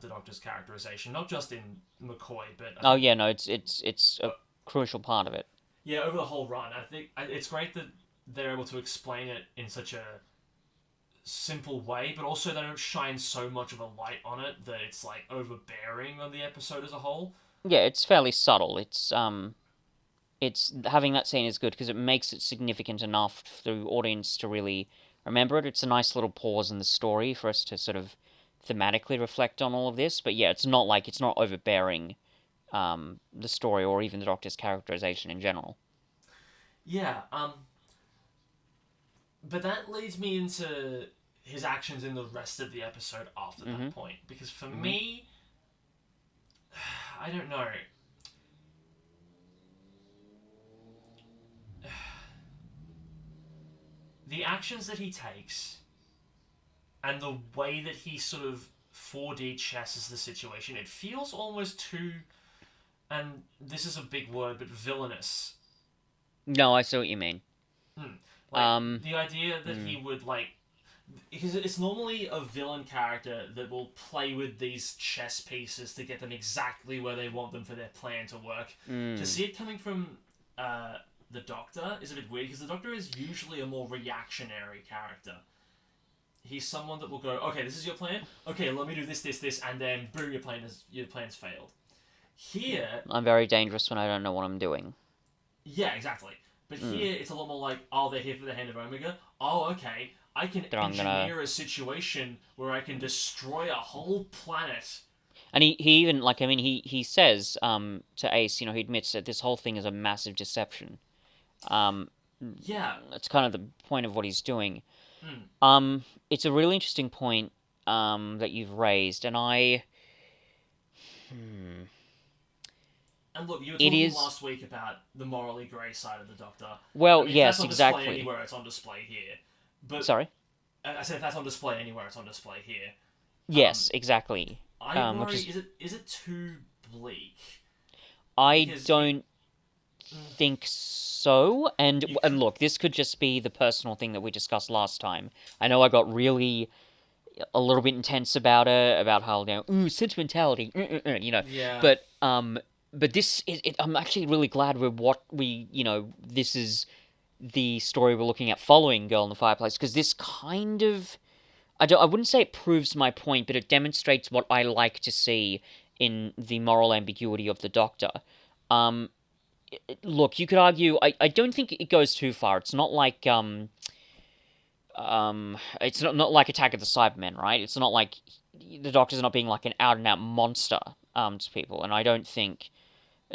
the Doctor's characterization, not just in McCoy, but I Oh think yeah, no, it's a crucial part of it. yeah, over the whole run. I think it's great that they're able to explain it in such a simple way, but also they don't shine so much of a light on it that it's like overbearing on the episode as a whole. Yeah, it's fairly subtle. It's having that scene is good because it makes it significant enough for the audience to really remember it. It's a nice little pause in the story for us to sort of thematically reflect on all of this. But yeah, it's not overbearing the story or even the Doctor's characterization in general. Yeah, but that leads me into his actions in the rest of the episode after Mm-hmm. that point, because for Mm-hmm. me, I don't know. The actions that he takes and the way that he sort of 4D chesses the situation, it feels almost too, and this is a big word, but villainous. No, I see what you mean. Hmm. Like, Um, the idea that he mm, would, like, because it's normally a villain character that will play with these chess pieces to get them exactly where they want them for their plan to work. To mm. see it coming from the Doctor is a bit weird because the Doctor is usually a more reactionary character. He's someone that will go, okay, this is your plan. Okay, let me do this, this, this, and then boom, your plan's failed. Here, I'm very dangerous when I don't know what I'm doing. yeah, exactly. But Mm. here, it's a lot more like, oh, they're here for the Hand of Omega. Oh, okay. I can That I'm gonna. engineer a situation where I can destroy a whole planet. And he even like I mean he says to Ace, he admits that this whole thing is a massive deception. Um, Yeah. that's kind of the point of what he's doing. Mm. It's a really interesting point that you've raised, and And look, you were it talking is last week about the morally grey side of the Doctor. I well, mean, if that's yes, on display exactly. anywhere, it's on display here. But Sorry. I said if that's on display anywhere, it's on display here. Um, Yes, exactly. I Which worry, is is it too bleak? I Because don't think so. And you and could, look, this could just be the personal thing that we discussed last time. I know I got really a little bit intense about it, about how ooh, sentimentality, yeah, but this is I'm actually really glad with what this is the story we're looking at following Girl in the Fireplace because this kind of I wouldn't say it proves my point, but it demonstrates what I like to see in the moral ambiguity of the Doctor. Um, Look, you could argue I don't think it goes too far. It's not like it's not like Attack of the Cybermen, right? It's not like the Doctor's not being like an out and out monster to people, and I don't think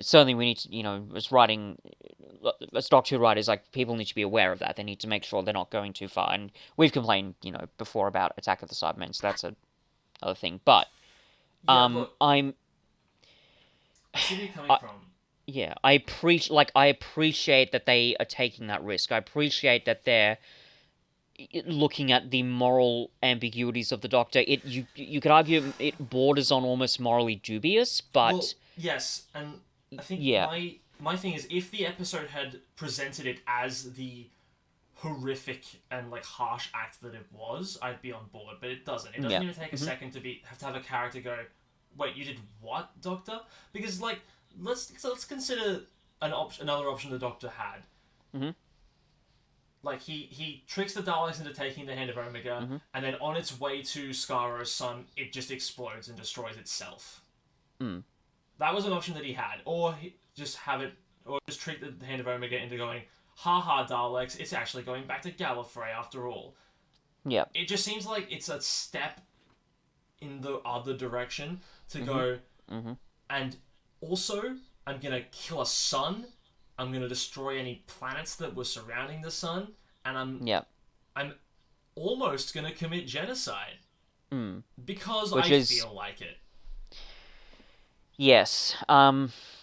certainly we need to as Doctor Who writers, like people need to be aware of that. They need to make sure they're not going too far, and we've complained before about Attack of the Cybermen, so that's another thing. But yeah. Look, I'm I see where you're coming I, from. yeah, I appreciate that they are taking that risk. I appreciate that they're looking at the moral ambiguities of the Doctor. You could argue it borders on almost morally dubious, but Well, yes, and I think yeah, my thing is if the episode had presented it as the horrific and like harsh act that it was, I'd be on board. But it doesn't. It doesn't yeah, even take a hmm second to have to have a character go, "Wait, you did what, Doctor?" Because like let's consider another option the Doctor had. hmm Like he tricks the Daleks into taking the Hand of Omega, hmm and then on its way to Skaro's sun, it just explodes and destroys itself. mm, That was an option that he had, or just have it, or just trick the Hand of Omega into going, "Ha ha, Daleks! It's actually going back to Gallifrey after all." yeah, It just seems like it's a step in the other direction to hmm go, hmm and also I'm gonna kill a sun. I'm gonna destroy any planets that were surrounding the sun, and yeah, I'm almost gonna commit genocide mm, because which I is feel like it. yes,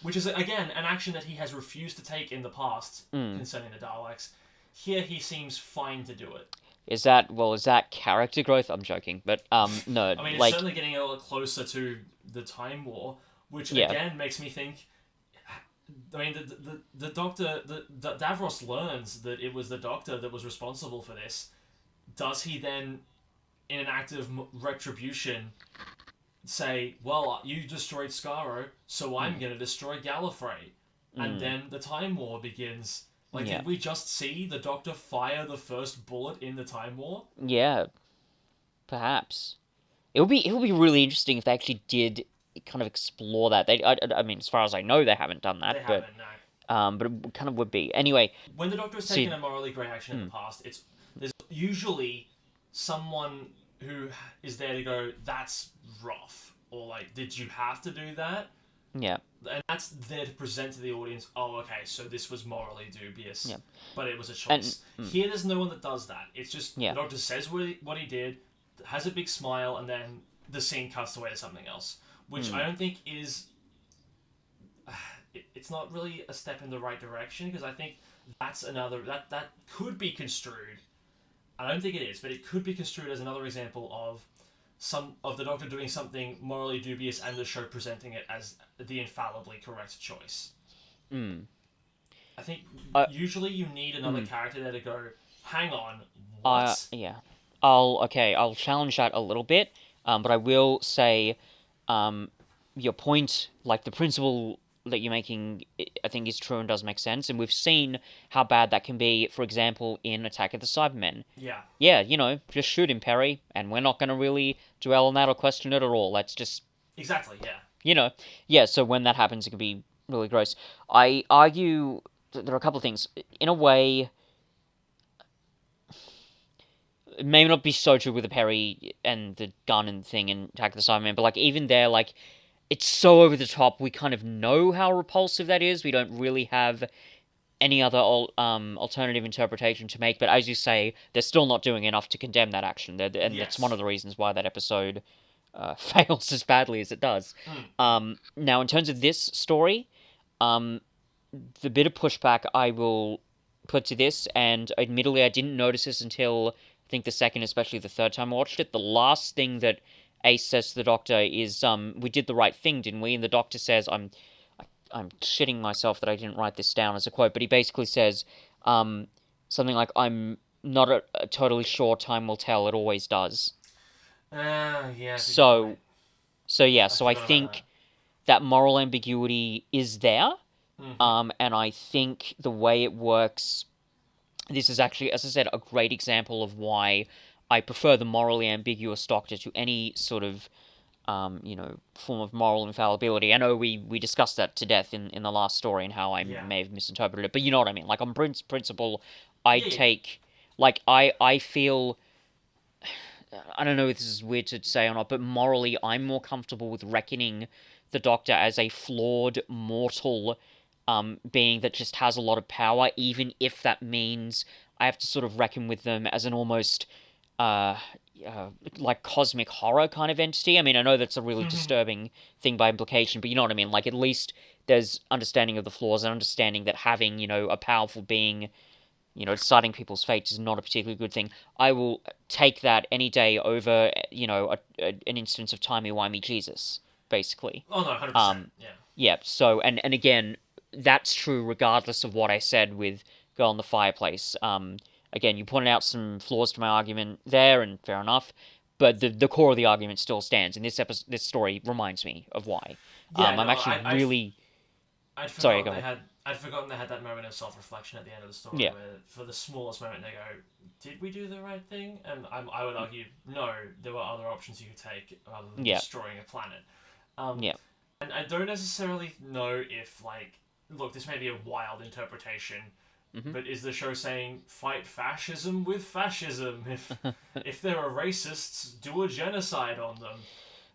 Which is again an action that he has refused to take in the past mm. concerning the Daleks. Here he seems fine to do it. Is that character growth? I'm joking, but no, I mean, it's like certainly getting a little closer to the Time War, which yeah, again makes me think I mean, the doctor, the Davros learns that it was the doctor that was responsible for this. Does he then, in an act of retribution, say, "Well, you destroyed Skaro, so I'm Mm, going to destroy Gallifrey," and mm, then the Time War begins? Like, yeah, did we just see the Doctor fire the first bullet in the Time War? yeah, perhaps. It would be really interesting if they actually did kind of explore that. I mean, as far as I know, they haven't done that, They haven't. No. but it kind of would be. Anyway, When the Doctor has so taken a morally grey action in the mm, past, it's there's usually someone who is there to go, "That's rough," or like, "Did you have to do that?" yeah, And that's there to present to the audience, "Oh, okay, so this was morally dubious, yeah, but it was a and choice." Here, there's no one that does that. It's just the yeah, Doctor says what he did, has a big smile, and then the scene cuts away to something else, which I mm, don't think is. It's not really a step in the right direction, because I think that's another that could be construed. I don't think it is, but it could be construed as another example of some of the Doctor doing something morally dubious and the show presenting it as the infallibly correct choice. mm, I think uh, usually you need another mm, character there to go, "Hang on, what?" yeah. I'll challenge that a little bit, but I will say, um, your point, like the principle that you're making, I think is true and does make sense, and we've seen how bad that can be. For example, in Attack of the Cybermen. Yeah, Yeah, just shoot him, Perry, and we're not going to really dwell on that or question it at all. Let's just, exactly. Yeah. you know, yeah. So when that happens, it can be really gross. I argue there are a couple of things. In a way, it may not be so true with the Perry and the gun and thing and Attack of the Cybermen, but like even there, like it's so over the top. We kind of know how repulsive that is. We don't really have any other alternative interpretation to make. But as you say, they're still not doing enough to condemn that action. And that's one Yes. of the reasons why that episode fails as badly as it does. Mm. Now, in terms of this story, um, the bit of pushback I will put to this, and admittedly, I didn't notice this until I think the second, especially the third time I watched it. The last thing that Ace says to the Doctor is, "We did the right thing, didn't we?" And the Doctor says, I'm shitting myself that I didn't write this down as a quote, but he basically says, something like, "I'm not totally sure. Time will tell. It always does." Yeah, that's a good point. So, so yeah. I So I forgot about think that moral ambiguity is there. that. Mm-hmm. And I think the way it works, this is actually, as I said, a great example of why I prefer the morally ambiguous Doctor to any sort of, form of moral infallibility. I know we discussed that to death in the last story and how I Yeah. may have misinterpreted it, but you know what I mean. Like on principle, I Yeah, yeah, yeah. take, like I feel, I don't know if this is weird to say or not, but morally, I'm more comfortable with reckoning the Doctor as a flawed mortal being that just has a lot of power, even if that means I have to sort of reckon with them as an almost uh, uh, like cosmic horror kind of entity. I mean, I know that's a really disturbing thing by implication, but you know what I mean. Like, at least there's understanding of the flaws and understanding that having, a powerful being, deciding people's fates is not a particularly good thing. I will take that any day over, an instance of timey-wimey Jesus, basically. Oh no, 100%. Um, Yeah. yeah, so, and again, that's true regardless of what I said with Girl in the Fireplace. Again, you pointed out some flaws to my argument there, and fair enough, but the core of the argument still stands, and this story reminds me of why. Yeah, I'm no, actually really... I'd Sorry, forgotten go they ahead. had I'd forgotten they had that moment of self reflection at the end of the story Yeah, where, for the smallest moment, they go, "Did we do the right thing?" And I would argue, no, there were other options you could take other than yeah, destroying a planet. Um, yeah. and I don't necessarily know if, like, look, this may be a wild interpretation, hmm but is the show saying fight fascism with fascism? If there are racists, do a genocide on them.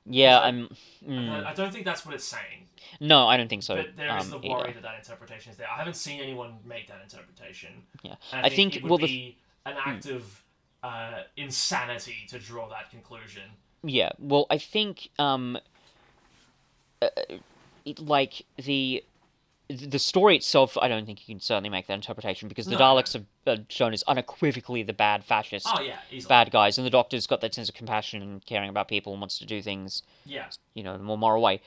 Because Yeah, I don't think that's what it's saying. no, I don't think so, But there is the worry either. that that interpretation is there. I haven't seen anyone make that interpretation, Yeah. and I I think think, it would well, be an mm, act of insanity to draw that conclusion. yeah, well, I think, uh, like, the story itself, I don't think you can certainly make that interpretation because the No, no. Daleks are shown as unequivocally the bad Oh fascist yeah, easily. bad guys, and the Doctor's got that sense of compassion and caring about people and wants to do things, Yeah. the more moral way.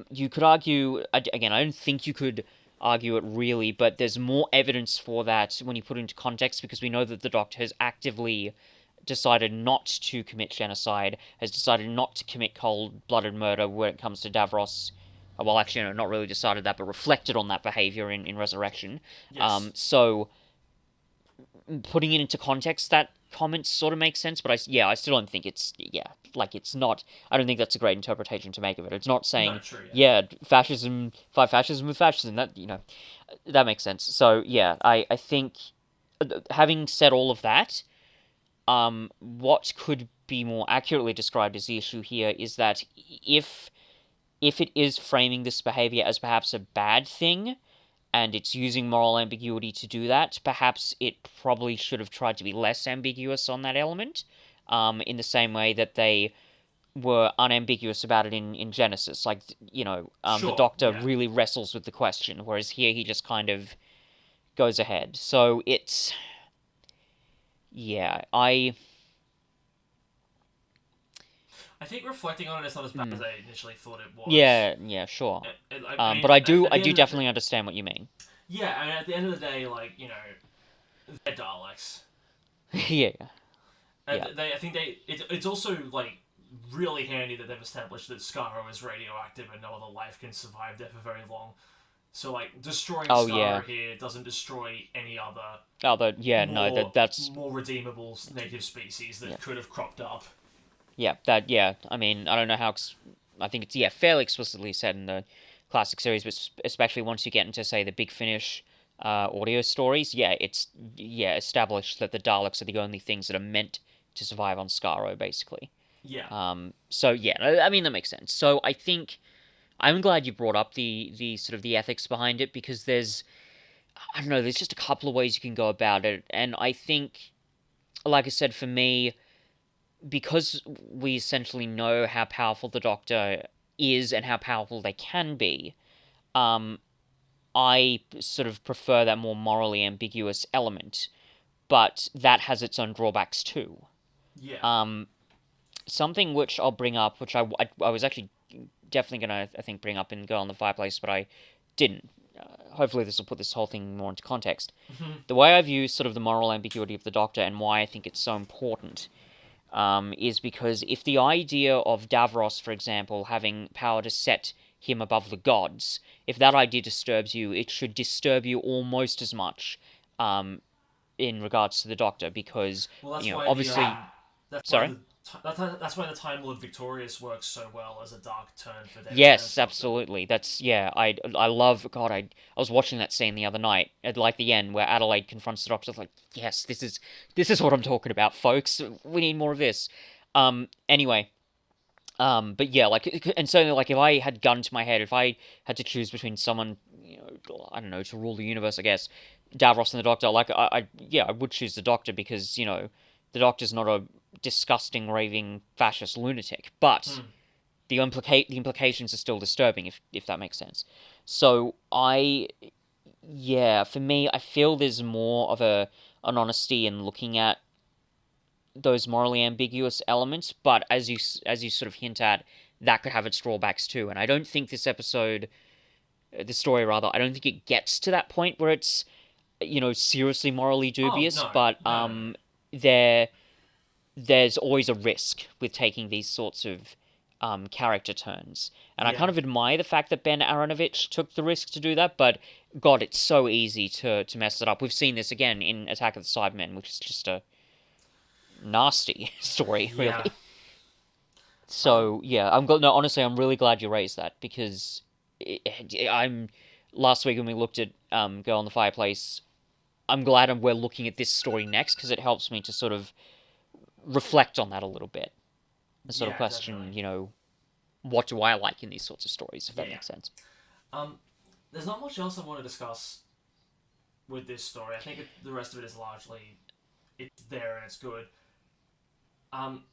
You could argue again. I don't think you could argue it really, but there's more evidence for that when you put it into context because we know that the Doctor has actively decided not to commit genocide, has decided not to commit cold-blooded murder when it comes to Davros. Well, actually, no, not really decided that, but reflected on that behavior in Resurrection. Yes. So putting it into context, that comment sort of makes sense, but I still don't think it's not. I don't think that's a great interpretation to make of it. It's not No, saying, true, yeah. yeah, fascism, fight fascism with fascism. That makes sense. So yeah, I think having said all of that, what could be more accurately described as the issue here is that if it is framing this behavior as perhaps a bad thing, and it's using moral ambiguity to do that, perhaps it probably should have tried to be less ambiguous on that element, in the same way that they were unambiguous about it in Genesis. Like, the Sure, Doctor yeah. really wrestles with the question, whereas here he just kind of goes ahead. So it's. Yeah, I think reflecting on it, it's not as bad as Mm, I initially thought it was. yeah, sure. I But mean, I at the do end of the definitely understand what you mean. yeah, I mean, at the end of the day, like, they're Daleks. Yeah, yeah. I think it's also like really handy that they've established that Skaro is radioactive and no other life can survive there for very long. So like destroying Oh, yeah. Skaro here doesn't destroy any other Although, yeah, no, that's more redeemable native species yeah. that could have cropped up. Yeah. I mean, I don't know how. I think it's fairly explicitly said in the classic series, but especially once you get into say the Big Finish audio stories, it's established that the Daleks are the only things that are meant to survive on Skaro, basically. Yeah. So yeah, I mean that makes sense. So I think I'm glad you brought up the sort of the ethics behind it because I don't know, there's just a couple of ways you can go about it, and I think, like I said, for me because we essentially know how powerful the Doctor is and how powerful they can be, um, I sort of prefer that more morally ambiguous element. But that has its own drawbacks too. Yeah. Um, Something which I'll bring up, which I was actually definitely gonna I think bring up in Girl in the Fireplace, but I didn't. Hopefully, this will put this whole thing more into context. Mm-hmm. The way I view sort of the moral ambiguity of the Doctor and why I think it's so important is because if the idea of Davros, for example, having power to set him above the gods, if that idea disturbs you, it should disturb you almost as much in regards to the Doctor, because, Well, that's why obviously. that's why Sorry? the that's why the Time Lord Victorious works so well as a dark turn for David Tennant's Yes, Doctor. absolutely. I love. God, I was watching that scene the other night at like the end where Adelaide confronts the Doctor. I was like, yes, this is what I'm talking about, folks. We need more of this. Anyway, but yeah, like, and so like, if I had gun to my head, if I had to choose between someone, I don't know, to rule the universe, I guess, Davros and the Doctor, like, I would choose the Doctor because the Doctor's not a disgusting, raving fascist lunatic, but Hmm. the implications are still disturbing, if that makes sense. So for me, I feel there's more of an honesty in looking at those morally ambiguous elements, but as you sort of hint at, that could have its drawbacks too. And I don't think this story rather, I don't think it gets to that point where it's seriously morally Oh dubious. no, But no. there there's always a risk with taking these sorts of character turns. And I Yeah. kind of admire the fact that Ben Aronovich took the risk to do that, but God, it's so easy to mess it up. We've seen this again in Attack of the Cybermen, which is just a nasty story, Yeah. really. Um. So yeah, no, honestly, I'm really glad you raised that because I'm last week when we looked at Girl in the Fireplace, I'm glad we're looking at this story next because it helps me to sort of reflect on that a little bit and sort of Yeah. Definitely. question, what do I like in these sorts of stories, if Yeah. that Yeah. makes sense. Um. There's not much else I want to discuss with this story. I think the rest of it is largely it's there and it's good. Um.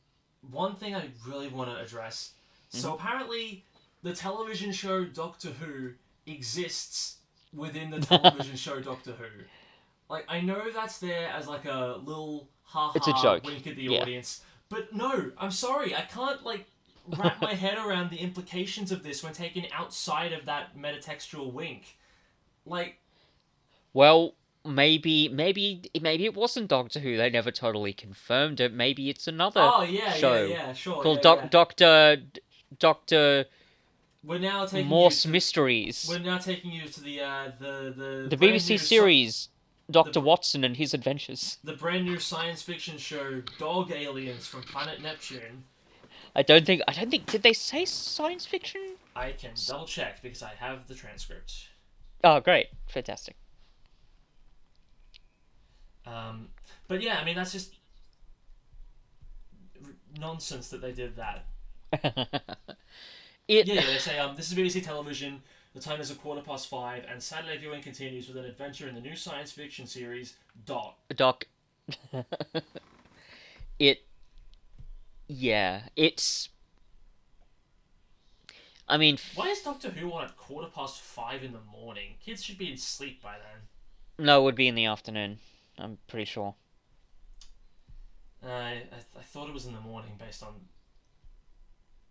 One thing I really want to address. Hmm. So apparently, the television show Doctor Who exists within the television show Doctor Who. Like, I know that's there as like a little It's a ha-ha joke. wink at the Yeah. audience, but no, I'm sorry, I can't, like, wrap my head around the implications of this when taken outside of that metatextual wink. Like, Well, maybe it wasn't Doctor Who. They never totally confirmed it. Maybe it's another oh yeah, yeah, show yeah, sure, called yeah, yeah. Doctor We're now taking you Morse to Mysteries, we're now taking you to the the brand BBC new series the Doctor Watson and His Adventures. the brand new science fiction show Dog Aliens from Planet Neptune. I don't think did they say science fiction? I can double check because I have the transcript. Oh, great, fantastic. Um, but yeah, I mean that's just nonsense that they did that. it Yeah, yeah. They say this is BBC Television. The time is 5:15, and Saturday viewing continues with an adventure in the new science fiction series Dot. Doc it yeah, it's I mean Why is Doctor Who on at 5:15 in the morning? Kids should be in sleep by then. no, it would be in the afternoon. I'm pretty sure. I thought it was in the morning based on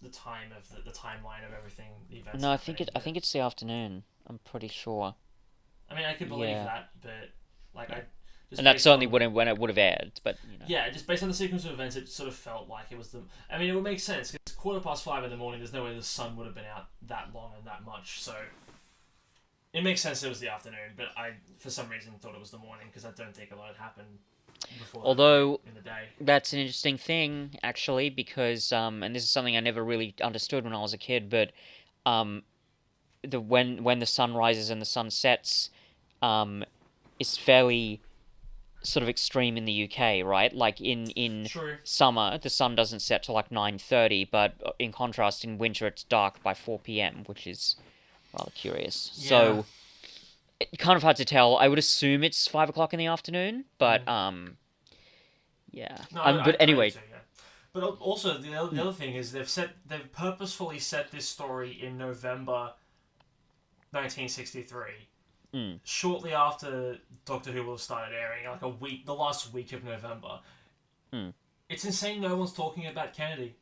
the time of the timeline of everything, the events No, happening. I think it's the afternoon. I'm pretty sure. I mean, I could believe Yeah. that, but like I just And that's based certainly on when it would have aired, but you know. yeah, just based on the sequence of events, it sort of felt like it was the. I mean, it would make sense because 5:15 in the morning. There's no way the sun would have been out that long and that much, so it makes sense it was the afternoon. But I, for some reason, thought it was the morning because I don't think a lot had happened before that point Although in the day. that's an interesting thing actually because and this is something I never really understood when I was a kid, but um the when the sun rises and the sun sets um is fairly sort of extreme in the UK, right? Like in True. summer, the sun doesn't set till like 9:30, but in contrast, in winter, it's dark by 4 p.m., which is rather curious. Yeah. So it's kind of hard to tell. I would assume it's 5 o'clock in the afternoon, but Mm. yeah. No, But I do anyway, too. Yeah. But also the other thing is they've purposefully set this story in November 1963, mm, shortly after Doctor Who will have started airing, like a week, the last week of November. mm. It's insane no one's talking about Kennedy.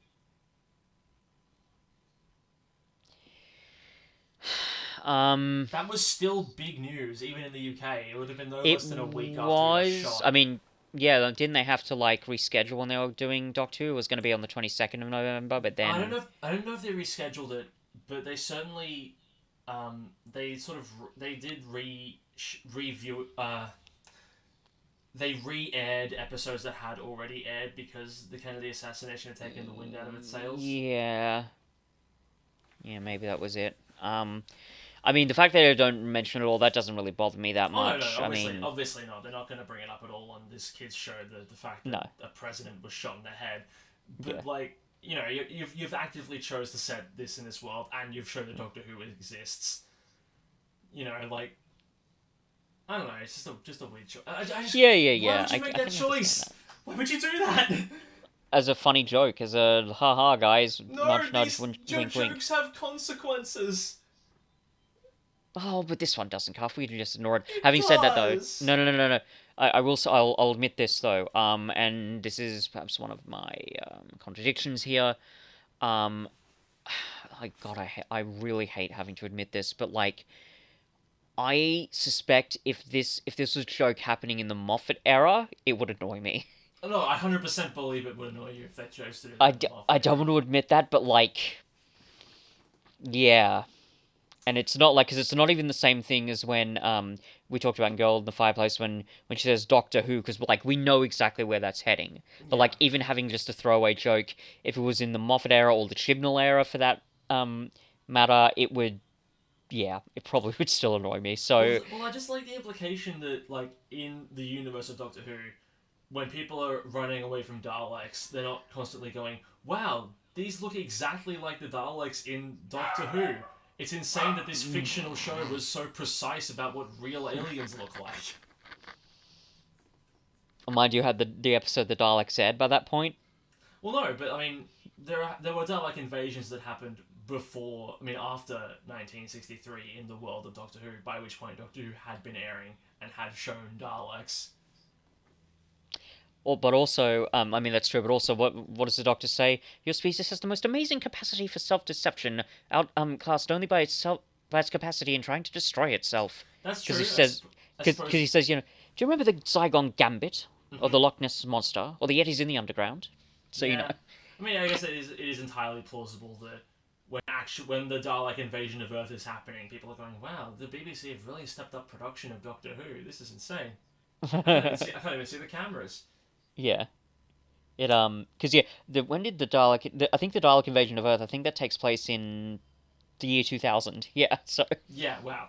Um, That was still big news, even in the UK. It would have been no it less than a week after he got was. I shot. mean, yeah, didn't they have to like reschedule when they were doing Doctor Who? It was going to be on the 22nd of November, but then I don't know if they rescheduled it, but they certainly they sort of they did review they re-aired episodes that had already aired because the Kennedy assassination had taken the wind out of its sails. yeah, yeah, maybe that was it. I mean, the fact that they don't mention it all, that doesn't really bother me that Oh no, no, much. I mean, obviously not. They're not going to bring it up at all on this kid's show. The fact that no, a president was shot in the head, yeah, but like you know, you've actively chose to set this in this world, and you've shown that Doctor Who exists. You know, like I don't know. It's just a weird choice. I just yeah, yeah, why yeah. would you make I that can understand choice? that. Why would you do that? As a funny joke, as a haha, guys, No, nudge, nudge, these wink, wink, wink. jokes have consequences. Oh, but this one doesn't, Cuff. We can just ignore it. It Having said that, though, does. no, no, no, no, no. I will. I'll admit this though. And this is perhaps one of my contradictions here. Um, God, I really hate having to admit this, but like, I suspect if this was a joke happening in the Moffat era, it would annoy me. No, I 100% believe it would annoy you if they chose to do I, that in the d- I Moffat don't era. want to admit that, but like, yeah. And it's not like because it's not even the same thing as when we talked about in Girl in the Fireplace when she says Doctor Who because like we know exactly where that's heading. But Yeah. like even having just a throwaway joke, if it was in the Moffat era or the Chibnall era for that matter, it would yeah, it probably would still annoy me. So Well, I just like the implication that, like, in the universe of Doctor Who, when people are running away from Daleks, they're not constantly going, "Wow, these look exactly like the Daleks in Doctor Who." It's insane that this fictional show was so precise about what real aliens look like. mind you, had the episode the Daleks aired by that point. Well, no, but I mean, there were Dalek invasions that happened before. I mean, after 1963 in the world of Doctor Who, by which point Doctor Who had been airing and had shown Daleks. but also, I mean that's true. But also, what does the Doctor say? Your species has the most amazing capacity for self-deception, classed only by its capacity in trying to destroy itself. That's Because he true. says, I because he suppose. says, do you remember the Zygon Gambit, or Hmm. the Loch Ness monster, or the Yetis in the underground? So Yeah. I mean, I guess it is entirely plausible that when the Dalek invasion of Earth is happening, people are going, "Wow, the BBC have really stepped up production of Doctor Who. This is insane. I can't even see the cameras." yeah. Because when did I think the Dalek invasion of Earth, I think that takes place in the year 2000. Yeah, so Yeah. Wow.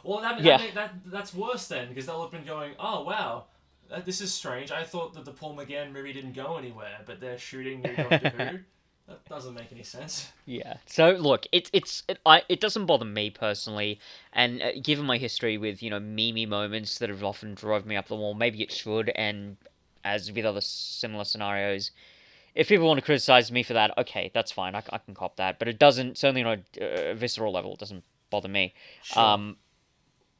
Well, yeah. that's worse then, because they'll have been going, "Oh wow, this is strange. I thought that the Paul McGann movie didn't go anywhere, but they're shooting new Doctor Who. That doesn't make any sense." Yeah. So look, it doesn't bother me personally, and given my history with meme moments that have often drove me up the wall, maybe it should. And as with other similar scenarios, if people want to criticize me for that, okay, that's fine. I can cop that, but it doesn't, certainly on a visceral level, it doesn't bother me. Sure. Um,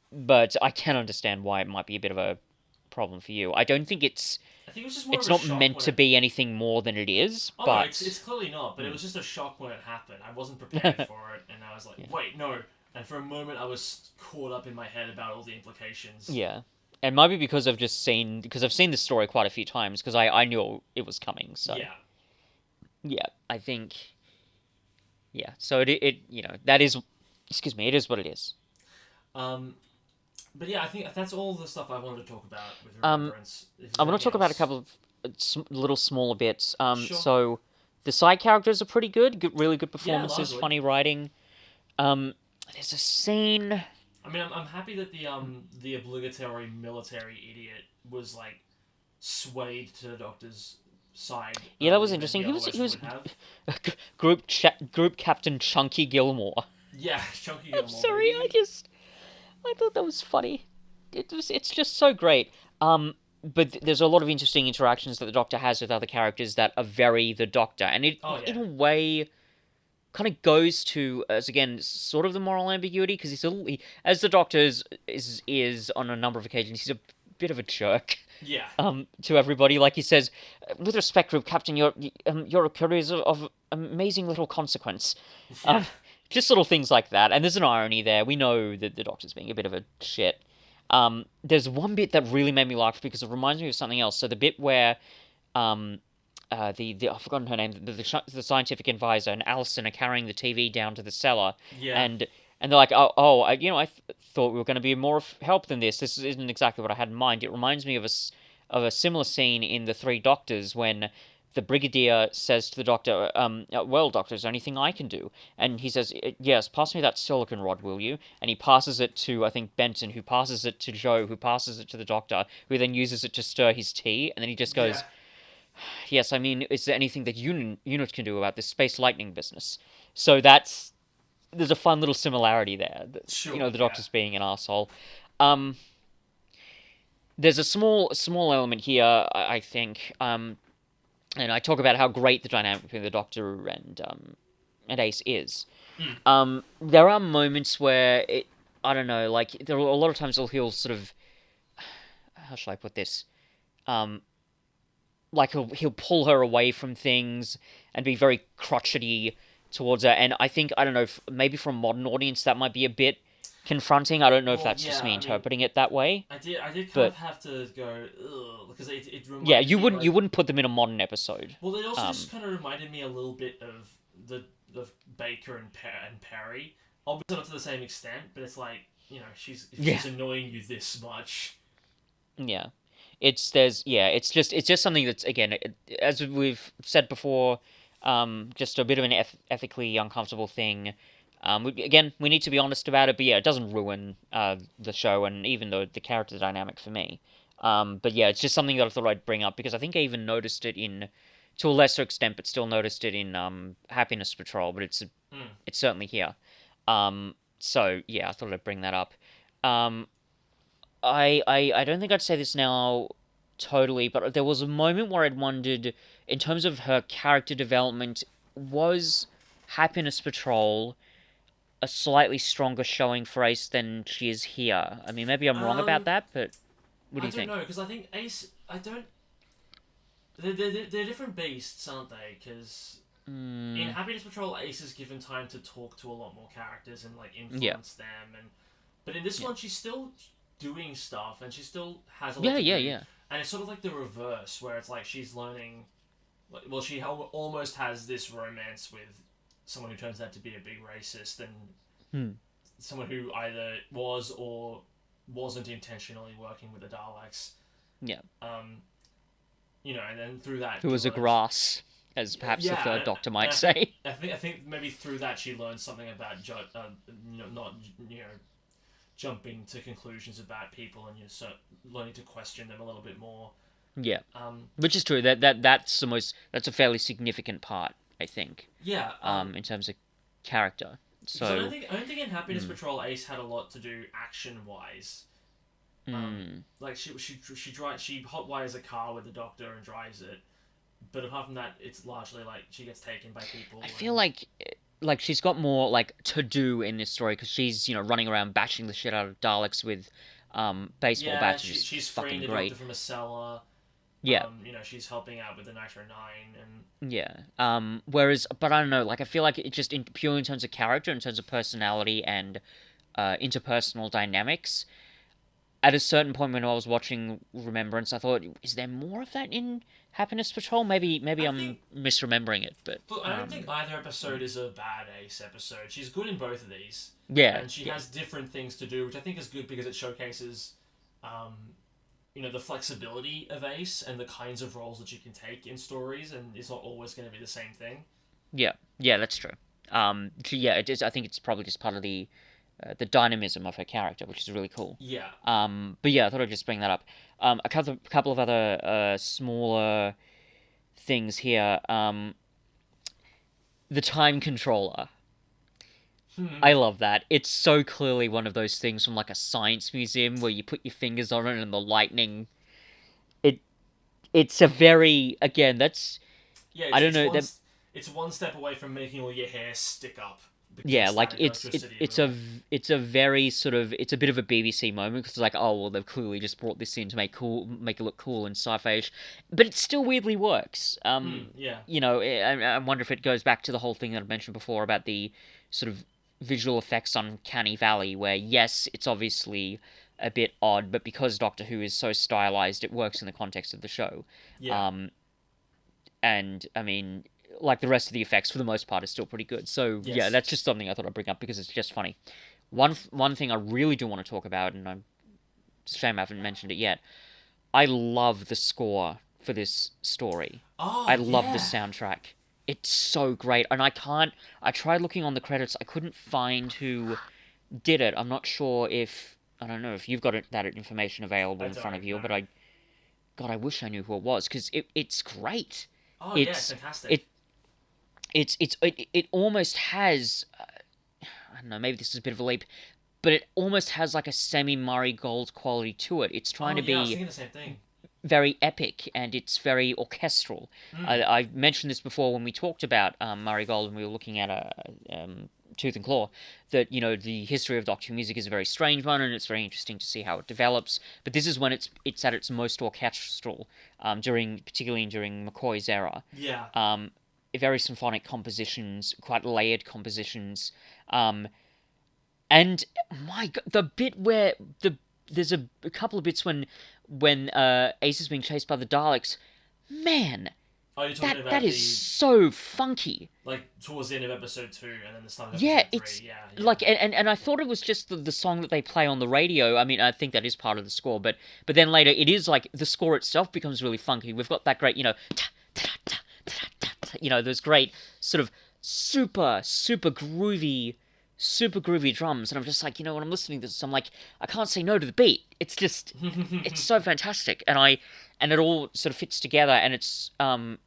but I can understand why it might be a bit of a problem for you. I don't think I think it was just more it's of a not shock meant when to it. be anything more than it is, Oh no, it's but clearly not. But it mm, was just a shock when it happened. I wasn't prepared for it, and I was like, yeah. "Wait, no." And for a moment, I was caught up in my head about all the implications. Yeah. It might be because I've seen this story quite a few times because I knew it was coming. So Yeah. yeah, I think yeah. So it that is, excuse me, it is what it is. Um. But yeah, I think that's all the stuff I wanted to talk about with Um, Remembrance. If there's I want to anything talk about a else, couple of little smaller bits. sure. So the side characters are pretty good, really good Yeah, performances, largely. funny writing. Um, there's a scene. I mean, I'm happy that the obligatory military idiot was like swayed to the Doctor's side Yeah, that was earlier than interesting. he He otherwise was would have. group captain Chunky Gilmore. Yeah, Chunky I'm Gilmore, sorry, baby. I thought that was funny. It's just so great. But there's a lot of interesting interactions that the Doctor has with other characters that are very the Doctor, and it Oh in yeah, a way kind of goes to, as again, sort of the moral ambiguity, because as the Doctor is on a number of occasions, he's a bit of a jerk. yeah, To everybody, like he says, with respect, group captain, your career is of amazing little consequence. yeah. Um, just little things like that, and there's an irony there. We know that the Doctor's being a bit of a shit. There's one bit that really made me laugh because it reminds me of something else. So the bit where um, the I've forgotten her name, the scientific advisor and Alison are carrying the TV down to the cellar, Yeah, and they're like, oh, thought we were going to be more help than this. This isn't exactly what I had in mind. It reminds me of a similar scene in The Three Doctors when the Brigadier says to the Doctor, well, Doctor, is there anything I can do? And he says, yes, pass me that silicon rod, will you? And he passes it to, I think, Benton, who passes it to Joe, who passes it to the Doctor, who then uses it to stir his tea, and then he just yeah, goes, yes, I mean, is there anything that unit can do about this space lightning business? So there's a fun little similarity there. sure, The yeah. Doctor's being an asshole. Um, there's a small element here, I think. And I talk about how great the dynamic between the Doctor and Ace is. Mm. There are moments where I don't know, like there are a lot of times he'll sort of, how shall I put this? Um, like he'll pull her away from things and be very crotchety towards her. And I think, I don't know, maybe for a modern audience that might be a bit confronting. I don't know if Well, that's just yeah. me I mean, interpreting it that way, I did kind of but have to go ugh because it yeah, reminded you me wouldn't like. you wouldn't put them in a modern episode. Well, it also Um, just kind of reminded me a little bit of the Baker and Perry. Obviously not to the same extent, but it's like she's if yeah, she's annoying you this much. yeah. It's just something that's, again, as we've said before, just a bit of an ethically uncomfortable thing. Again, we need to be honest about it, but yeah, it doesn't ruin the show and even the character dynamic for me. But yeah, it's just something that I thought I'd bring up because I think I even noticed it to a lesser extent, but still noticed it in Happiness Patrol. But Mm. it's certainly here. So yeah, I thought I'd bring that up. Um, I don't think I'd say this now totally, but there was a moment where I'd wondered, in terms of her character development, was Happiness Patrol a slightly stronger showing for Ace than she is here? I mean, maybe I'm wrong about Um, that, but what do I you don't think? know because I think Ace. I don't. they're different beasts, aren't they? Because in Mm, Happiness Patrol, Ace is given time to talk to a lot more characters and like yeah, influence them, and but in this yeah, one, she's still doing stuff and she still has a lot yeah, to yeah, do, yeah, and it's sort of like the reverse, where it's like she's learning. Well, she almost has this romance with someone who turns out to be a big racist and hmm. someone who either was or wasn't intentionally working with the Daleks. Yeah. Um, and then through that Who she was a learns. grass, as perhaps the Yeah, third Doctor and might I think say. I think maybe through that she learns something about not jumping to conclusions about people and so learning to question them a little bit more. Yeah, Um, which is true. That's a fairly significant part, I think, yeah, in terms of character. because So, I don't think in Happiness mm, Patrol Ace had a lot to do action wise. mm. Like she hotwires a car with the Doctor and drives it, but apart from that, it's largely like she gets taken by I people feel and like she's got more like to do in this story because she's running around bashing the shit out of Daleks with baseball yeah, bats, which is she's freeing fucking the Doctor great. from a cellar. Yeah, She's helping out with the Nitro Nine and yeah. Whereas, but I don't know. Like, I feel like it just purely in terms of character, in terms of personality and interpersonal dynamics. At a certain point when I was watching Remembrance, I thought, is there more of that in Happiness Patrol? Maybe I I'm think. misremembering it, but Look, I don't think either episode is a bad Ace episode. She's good in both of these, yeah, and she yeah, has different things to do, which I think is good because it showcases, um, the flexibility of Ace and the kinds of roles that she can take in stories, and it's not always going to be the same thing. yeah, yeah. That's true. Yeah, it is. I think it's probably just part of the dynamism of her character, which is really cool. Yeah. But yeah, I thought I'd just bring that up. A couple of other smaller things here. The time controller. I love that. It's so clearly one of those things from like a science museum where you put your fingers on it and the lightning. It it's a very again that's Yeah, I don't know that it's one step away from making all your hair stick up because of yeah like static electricity of it all. it's a very sort of it's a bit of a BBC moment because it's like oh well they've clearly just brought this in to make it look cool and sci-fi-ish, but it still weirdly works. Yeah. I wonder if it goes back to the whole thing that I mentioned before about the sort of visual effects on Canny Valley, where yes it's obviously a bit odd, but because Doctor Who is so stylized, it works in the context of the show. Yeah. Um, and I mean, like the rest of the effects for the most part is still pretty good. So yeah, Yes. that's just something I thought I'd bring up because it's just funny. One thing I really do want to talk about, and it's a shame I haven't mentioned it yet. I love the score for this story. Oh I love the yeah. soundtrack. It's so great, and I can't. I tried looking on the credits. I couldn't find who did it. I'm not sure if I don't know if you've got that information available I in front don't of you, but know. God, I wish I knew who it was because it's great. Oh yeah, it's It's fantastic. it it almost has I don't know, maybe this is a bit of a leap, but it almost has like a semi Murray Gold quality to it. It's trying Oh to yeah, I was be thinking the same thing. very epic and it's very orchestral. Mm. I mentioned this before when we talked about Murray Gold and we were looking at Tooth and Claw, that the history of Doctor Who music is a very strange one and it's very interesting to see how it develops. But this is when it's at its most orchestral, particularly during McCoy's era. Yeah. Um, very symphonic compositions, quite layered compositions, um, and my God, the bit where there's a couple of bits when Ace is being chased by the Daleks. Man, Oh, you're talking that about is the so funky. like towards the end of episode 2 and then the start of Yeah, episode 3. it's Yeah, yeah. like and I thought it was just the song that they play on the radio. I mean, I think that is part of the score, but then later it is like the score itself becomes really funky. We've got that great, ta, ta, ta, ta, ta, ta, those great sort of super groovy drums, and I'm just like, when I'm listening to this, I'm like, I can't say no to the beat. It's just, it's so fantastic, and it all sort of fits together, and it's and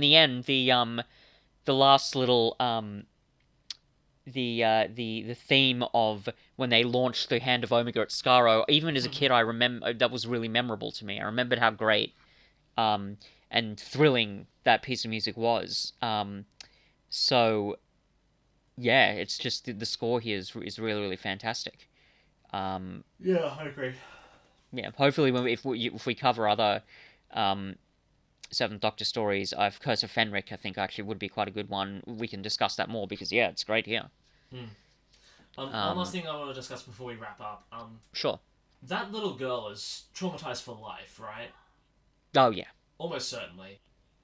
the end, the last little the theme of when they launched the Hand of Omega at Skaro. Even as a kid, I remember that was really memorable to me. I remembered how great um and thrilling that piece of music was. So yeah, it's just the score here is really really fantastic. Um, Yeah, I agree. yeah, hopefully if we cover other um Seventh Doctor stories, Curse of Fenric, I think actually would be quite a good one. We can discuss that more because yeah, it's great here. Hmm. One last thing I want to discuss before we wrap up. Sure. That little girl is traumatized for life, right? Oh yeah, Almost certainly.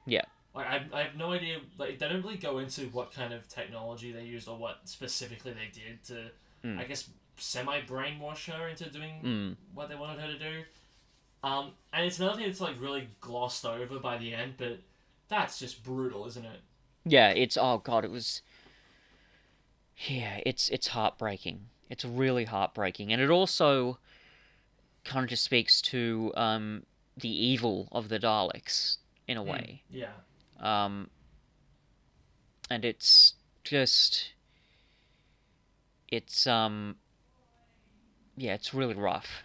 yeah. Like I have no idea. Like they don't really go into what kind of technology they used or what specifically they did to, I Mm. guess, semi brainwash her into doing Mm. what they wanted her to do. And it's another thing that's like really glossed over by the end, but that's just brutal, isn't it? Yeah, it's oh god, it was yeah, it's heartbreaking. It's really heartbreaking, and it also kind of just speaks to the evil of the Daleks in a way. Yeah. Um, and it's just it's yeah, it's really rough.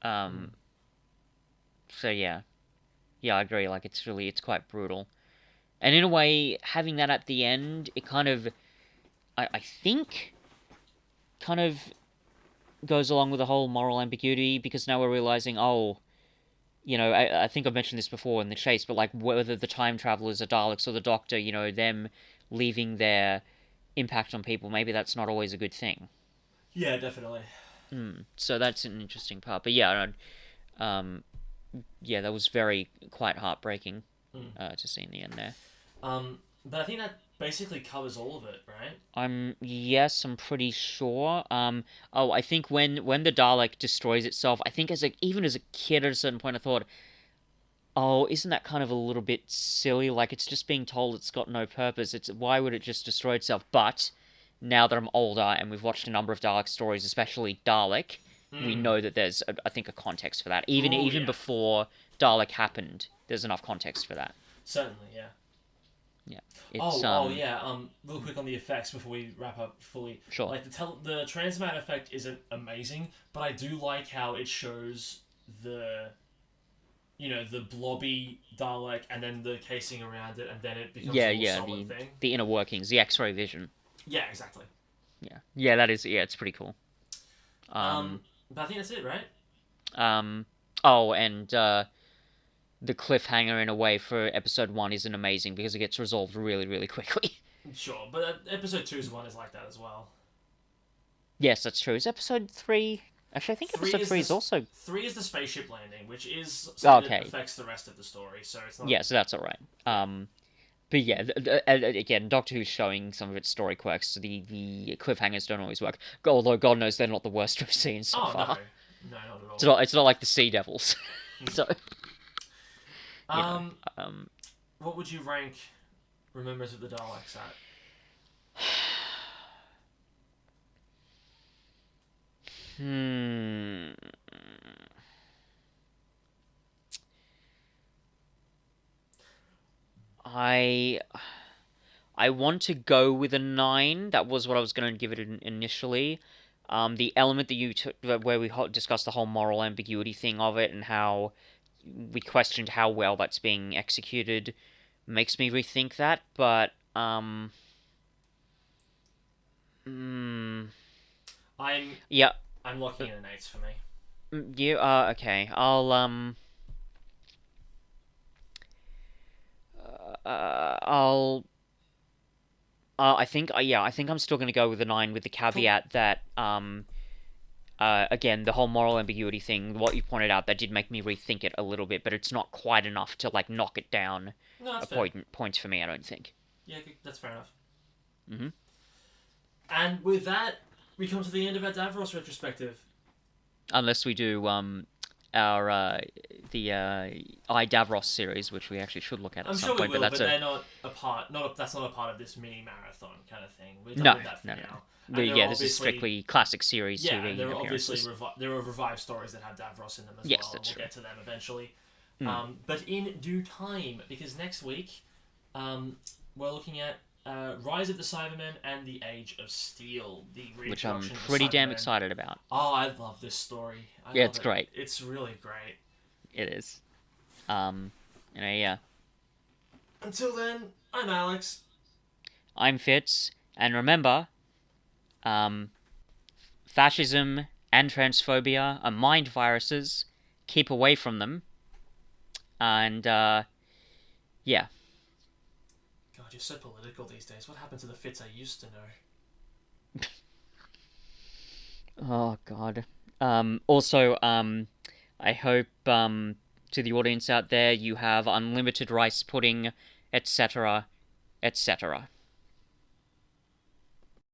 Um, Mm. so yeah, yeah, I agree. Like it's quite brutal, and in a way, having that at the end, it kind of I think kind of goes along with the whole moral ambiguity because now we're realizing, oh, I think I've mentioned this before in the chase, but like whether the time travelers are Daleks or the Doctor, them leaving their impact on people, maybe that's not always a good thing. Yeah, definitely. So that's an interesting part. But yeah, um, yeah, that was very quite heartbreaking Mm. to see in the end there. But I think that basically covers all of it, right? Yes, I'm pretty sure. Oh, I think when the Dalek destroys itself, I think even as a kid at a certain point, I thought, oh, isn't that kind of a little bit silly? Like it's just being told it's got no purpose. It's why would it just destroy itself? But now that I'm older and we've watched a number of Dalek stories, especially Dalek, we Mm. know that there's I think a context for that. Even Oh even yeah, before Dalek happened, there's enough context for that. certainly. Yeah. Yeah, it's Oh yeah. Real quick on the effects before we wrap up fully. sure. Like the transmat effect isn't amazing, but I do like how it shows the the blobby Dalek and then the casing around it, and then it becomes a Yeah, more yeah, solid thing. the inner workings, the X-ray vision. Yeah, exactly. Yeah, yeah, that is yeah, it's pretty cool. Um, Um, but I think that's it, right? um, oh, and the cliffhanger in a way for episode one isn't amazing because it gets resolved really, really quickly. Sure, but episode two's one is like that as well. Yes, that's true. Is episode three? Actually, I think Three episode is three is this. also Three is the spaceship landing, which is something that okay. affects the rest of the story. So it's not. Yeah, so that's all right. Yeah. But yeah, again, Doctor Who's showing some of its story quirks. So the cliffhangers don't always work. Although God knows they're not the worst we've seen so Oh no, far. no, not at It's all. not like the Sea Devils. So you know, Um, um, what would you rank Remembrance of the Daleks at? hmm. I I want to go with a 9. That was what I was going to give it initially. The element that you took, where we discussed the whole moral ambiguity thing of it and how we questioned how well that's being executed, makes me rethink that. But mm, I'm yeah, I'm locking in an eight for me. you okay. I'll I think yeah, I think I'm still going to go with a 9 with the Cool. caveat that again, the whole moral ambiguity thing, what you pointed out, that did make me rethink it a little bit, but it's not quite enough to like knock it down No, a that's fair. points for me. I don't think. Yeah, that's fair enough. Hmm. And with that, we come to the end of our Davros retrospective. Unless we do our the I Davros series, which we actually should look at I'm some sure we point, but will, that's but a they're not a part. Not a, that's not a part of this mini marathon kind of thing. We're done no, with that for no, no. now. But And there are yeah, this is obviously strictly classic series yeah, TV and there are obviously appearances. there are revived stories that have Davros in them as Yes, well, and that's we'll true. get to them eventually. Mm. But in due time, because next week we're looking at Rise of the Cybermen and the Age of Steel, the Which I'm reintroduction of the pretty damn Cybermen. excited about. Oh, I love this story. I Yeah, love it's it. great. It's really great. It is. Um, yeah. Until then, I'm Alex. I'm Fitz, and remember, um, fascism and transphobia are mind viruses. Keep away from them, and Yeah. God, you're so political these days. What happened to the Fitz I used to know? Oh God. Also, I hope to the audience out there you have unlimited rice pudding, etc., etc.